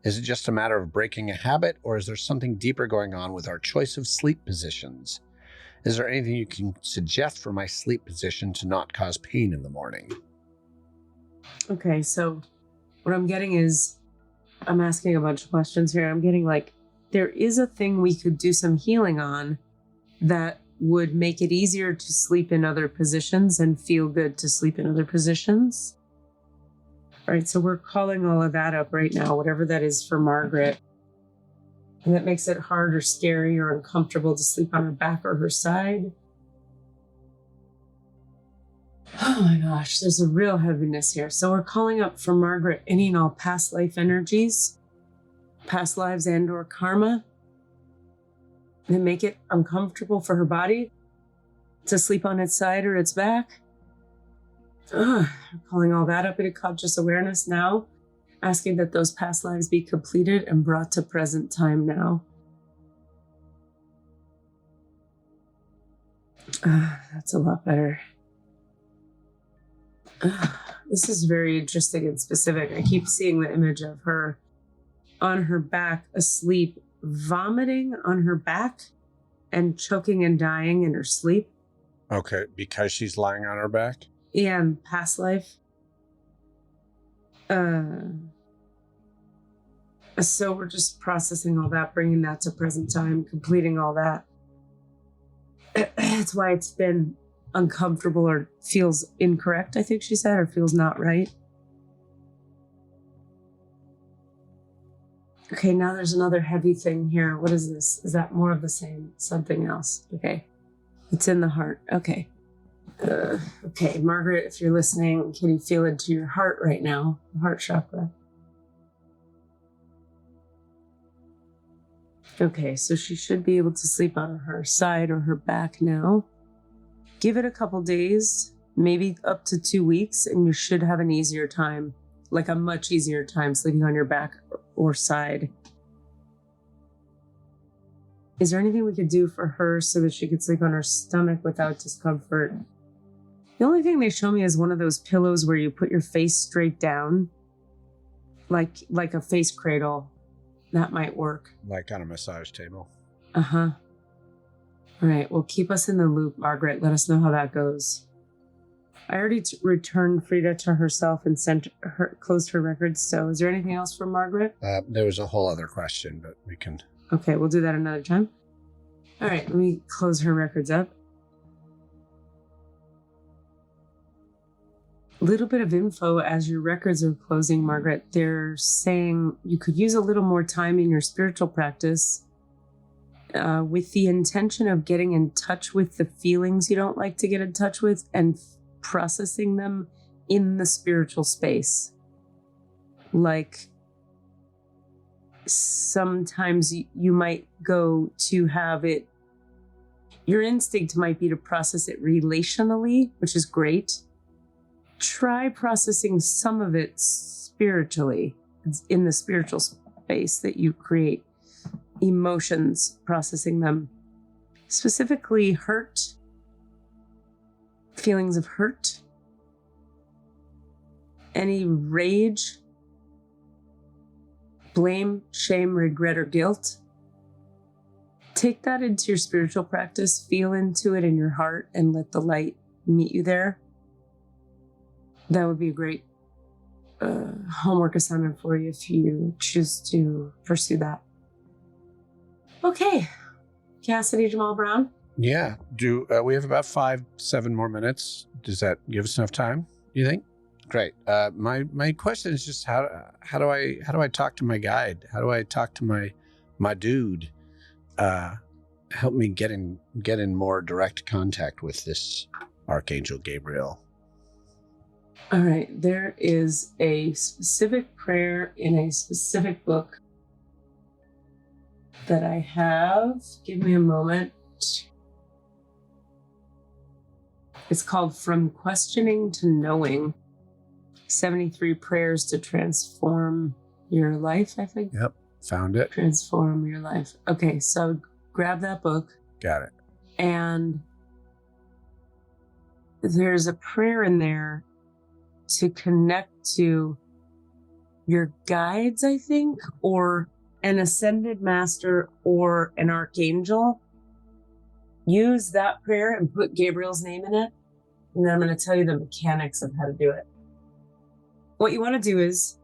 Is it just a matter of breaking a habit, or is there something deeper going on with our choice of sleep positions? Is there anything you can suggest for my sleep position to not cause pain in the morning? Okay, so what I'm getting is, I'm asking a bunch of questions here. I'm getting like, there is a thing we could do some healing on that would make it easier to sleep in other positions and feel good to sleep in other positions. All right, so we're calling all of that up right now, whatever that is for Margaret. And that makes it hard or scary or uncomfortable to sleep on her back or her side. Oh my gosh, there's a real heaviness here. So we're calling up for Margaret any and all past life energies, past lives and or karma that make it uncomfortable for her body to sleep on its side or its back. We're calling all that up into conscious awareness now, asking that those past lives be completed and brought to present time now. That's a lot better. This is very interesting and specific. I keep seeing the image of her on her back, asleep, vomiting on her back and choking and dying in her sleep. Okay, because she's lying on her back? Yeah, in past life. So we're just processing all that, bringing that to present time, completing all that. That's why it's been uncomfortable or feels incorrect, I think she said, or feels not right. Okay, now there's another heavy thing here. What is this? Is that more of the same? Something else? Okay. It's in the heart. Okay. Okay, Margaret, if you're listening, can you feel into your heart right now? The heart chakra. Okay, so she should be able to sleep on her side or her back now. Give it a couple days, maybe up to 2 weeks, and you should have an easier time, like a much easier time sleeping on your back or side. Is there anything we could do for her so that she could sleep on her stomach without discomfort? The only thing they show me is one of those pillows where you put your face straight down, like a face cradle. That might work. Like on a massage table. Uh-huh. All right. Well, keep us in the loop, Margaret. Let us know how that goes. I already returned Frida to herself and closed her records. So is there anything else for Margaret? There was a whole other question, but we can... Okay, we'll do that another time. All right, let me close her records up. A little bit of info as your records are closing, Margaret. They're saying you could use a little more time in your spiritual practice with the intention of getting in touch with the feelings you don't like to get in touch with and processing them in the spiritual space. Like sometimes you might go to have it, your instinct might be to process it relationally, which is great. Try processing some of it spiritually in the spiritual space that you create. Emotions, processing them. Specifically hurt, feelings of hurt, any rage, blame, shame, regret, or guilt. Take that into your spiritual practice, feel into it in your heart, and let the light meet you there. That would be a great homework assignment for you if you choose to pursue that. Okay. Cassidy Jamal Brown? Yeah. Do we have about 5-7 more minutes? Does that give us enough time, you think? Great. My question is just how do I talk to my guide? How do I talk to my dude? Help me get in more direct contact with this Archangel Gabriel. All right. There is a specific prayer in a specific book that I have. Give me a moment. It's called From Questioning to Knowing. 73 Prayers to Transform Your Life, I think. Yep. Found it. Transform Your Life. Okay. So grab that book. Got it. And there's a prayer in there to connect to your guides, I think, or an ascended master or an archangel. Use that prayer and put Gabriel's name in it. And then I'm going to tell you the mechanics of how to do it. What you want to do is,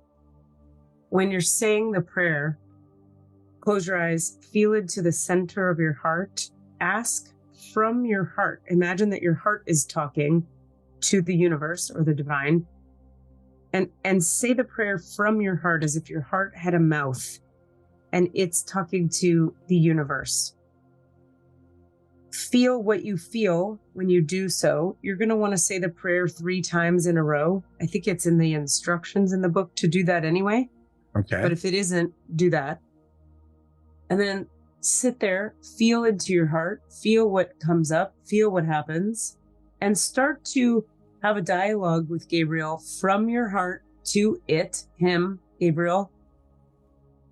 when you're saying the prayer, close your eyes, feel into the center of your heart, ask from your heart. Imagine that your heart is talking to the universe or the divine. And say the prayer from your heart as if your heart had a mouth and it's talking to the universe. Feel what you feel when you do so. You're going to want to say the prayer 3 times in a row. I think it's in the instructions in the book to do that anyway. Okay. But if it isn't, do that. And then sit there, feel into your heart, feel what comes up, feel what happens, and start to have a dialogue with Gabriel from your heart to it, him, Gabriel,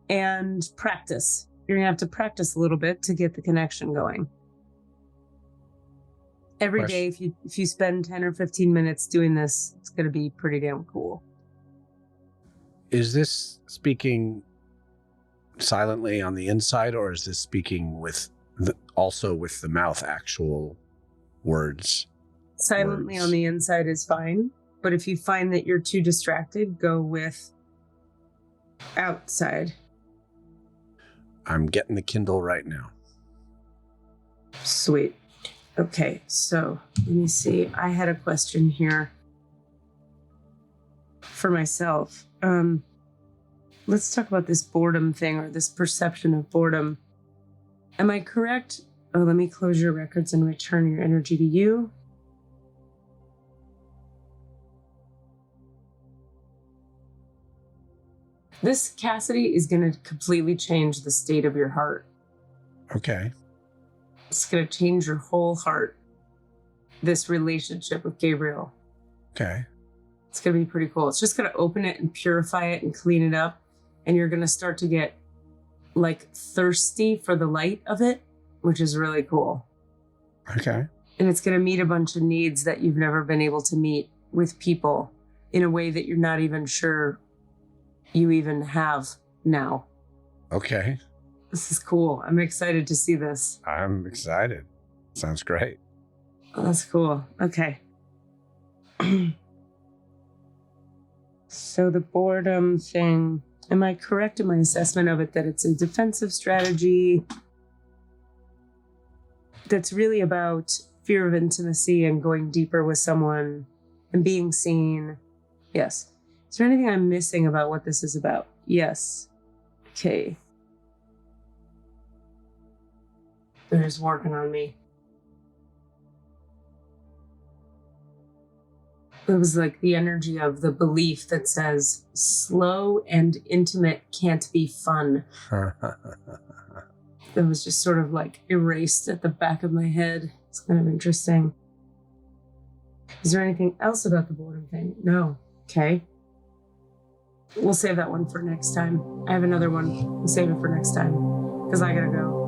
and practice. You're going to have to practice a little bit to get the connection going. Every day, if you spend 10 or 15 minutes doing this, it's going to be pretty damn cool. Is this speaking silently on the inside, or is this speaking also with the mouth, actual words? Silently on the inside is fine, but if you find that you're too distracted, go with outside. I'm getting the Kindle right now. Sweet. Okay, so let me see. I had a question here for myself. Let's talk about this boredom thing, or this perception of boredom. Am I correct? Oh, let me close your records and return your energy to you. This, Cassidy, is going to completely change the state of your heart. Okay. It's going to change your whole heart. This relationship with Gabriel. Okay. It's going to be pretty cool. It's just going to open it and purify it and clean it up. And you're going to start to get like thirsty for the light of it, which is really cool. Okay. And it's going to meet a bunch of needs that you've never been able to meet with people in a way that you're not even sure you even have now. Okay. This is cool. I'm excited to see this. I'm excited. Sounds great. Oh, that's cool. Okay. So the boredom thing, am I correct in my assessment of it that it's a defensive strategy that's really about fear of intimacy and going deeper with someone and being seen? Yes. Is there anything I'm missing about what this is about? Yes. Okay. They're just working on me. It was like the energy of the belief that says slow and intimate can't be fun. That was just sort of like erased at the back of my head. It's kind of interesting. Is there anything else about the boredom thing? No. Okay. We'll save that one for next time. I have another one. We'll save it for next time because I gotta go.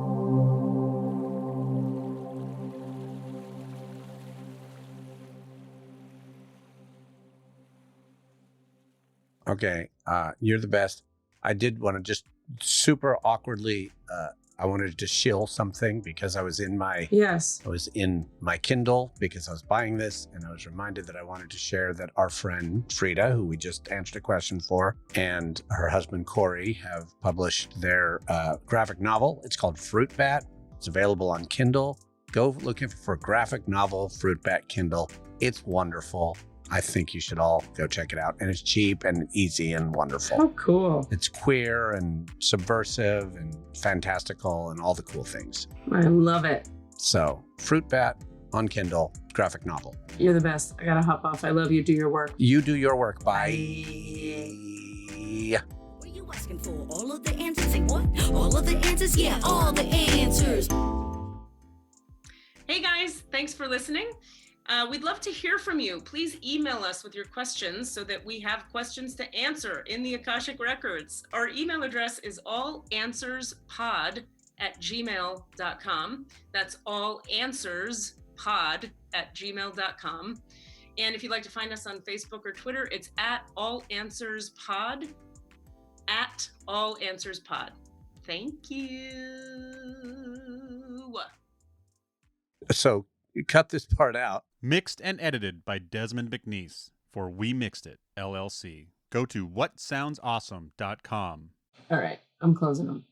Okay, you're the best. I did want to just super awkwardly, I wanted to shill something because I was in my Kindle because I was buying this, and I was reminded that I wanted to share that our friend Frida, who we just answered a question for, and her husband Corey have published their graphic novel. It's called Fruit Bat. It's available on Kindle. Go looking for graphic novel Fruit Bat Kindle. It's wonderful. I think you should all go check it out. And it's cheap and easy and wonderful. Oh, cool. It's queer and subversive and fantastical and all the cool things. I love it. So, Fruit Bat on Kindle, graphic novel. You're the best. I gotta hop off. I love you. Do your work. You do your work. Bye. What are you asking for? All of the answers? Say what? All of the answers? Yeah, all the answers. Hey guys, thanks for listening. We'd love to hear from you. Please email us with your questions so that we have questions to answer in the Akashic Records. Our email address is allanswerspod@gmail.com. That's allanswerspod@gmail.com. And if you'd like to find us on Facebook or Twitter, it's @allanswerspod, @allanswerspod. Thank you. So, you cut this part out. Mixed and edited by Desmond McNeese for We Mixed It, LLC. Go to whatsoundsawesome.com. All right. I'm closing them.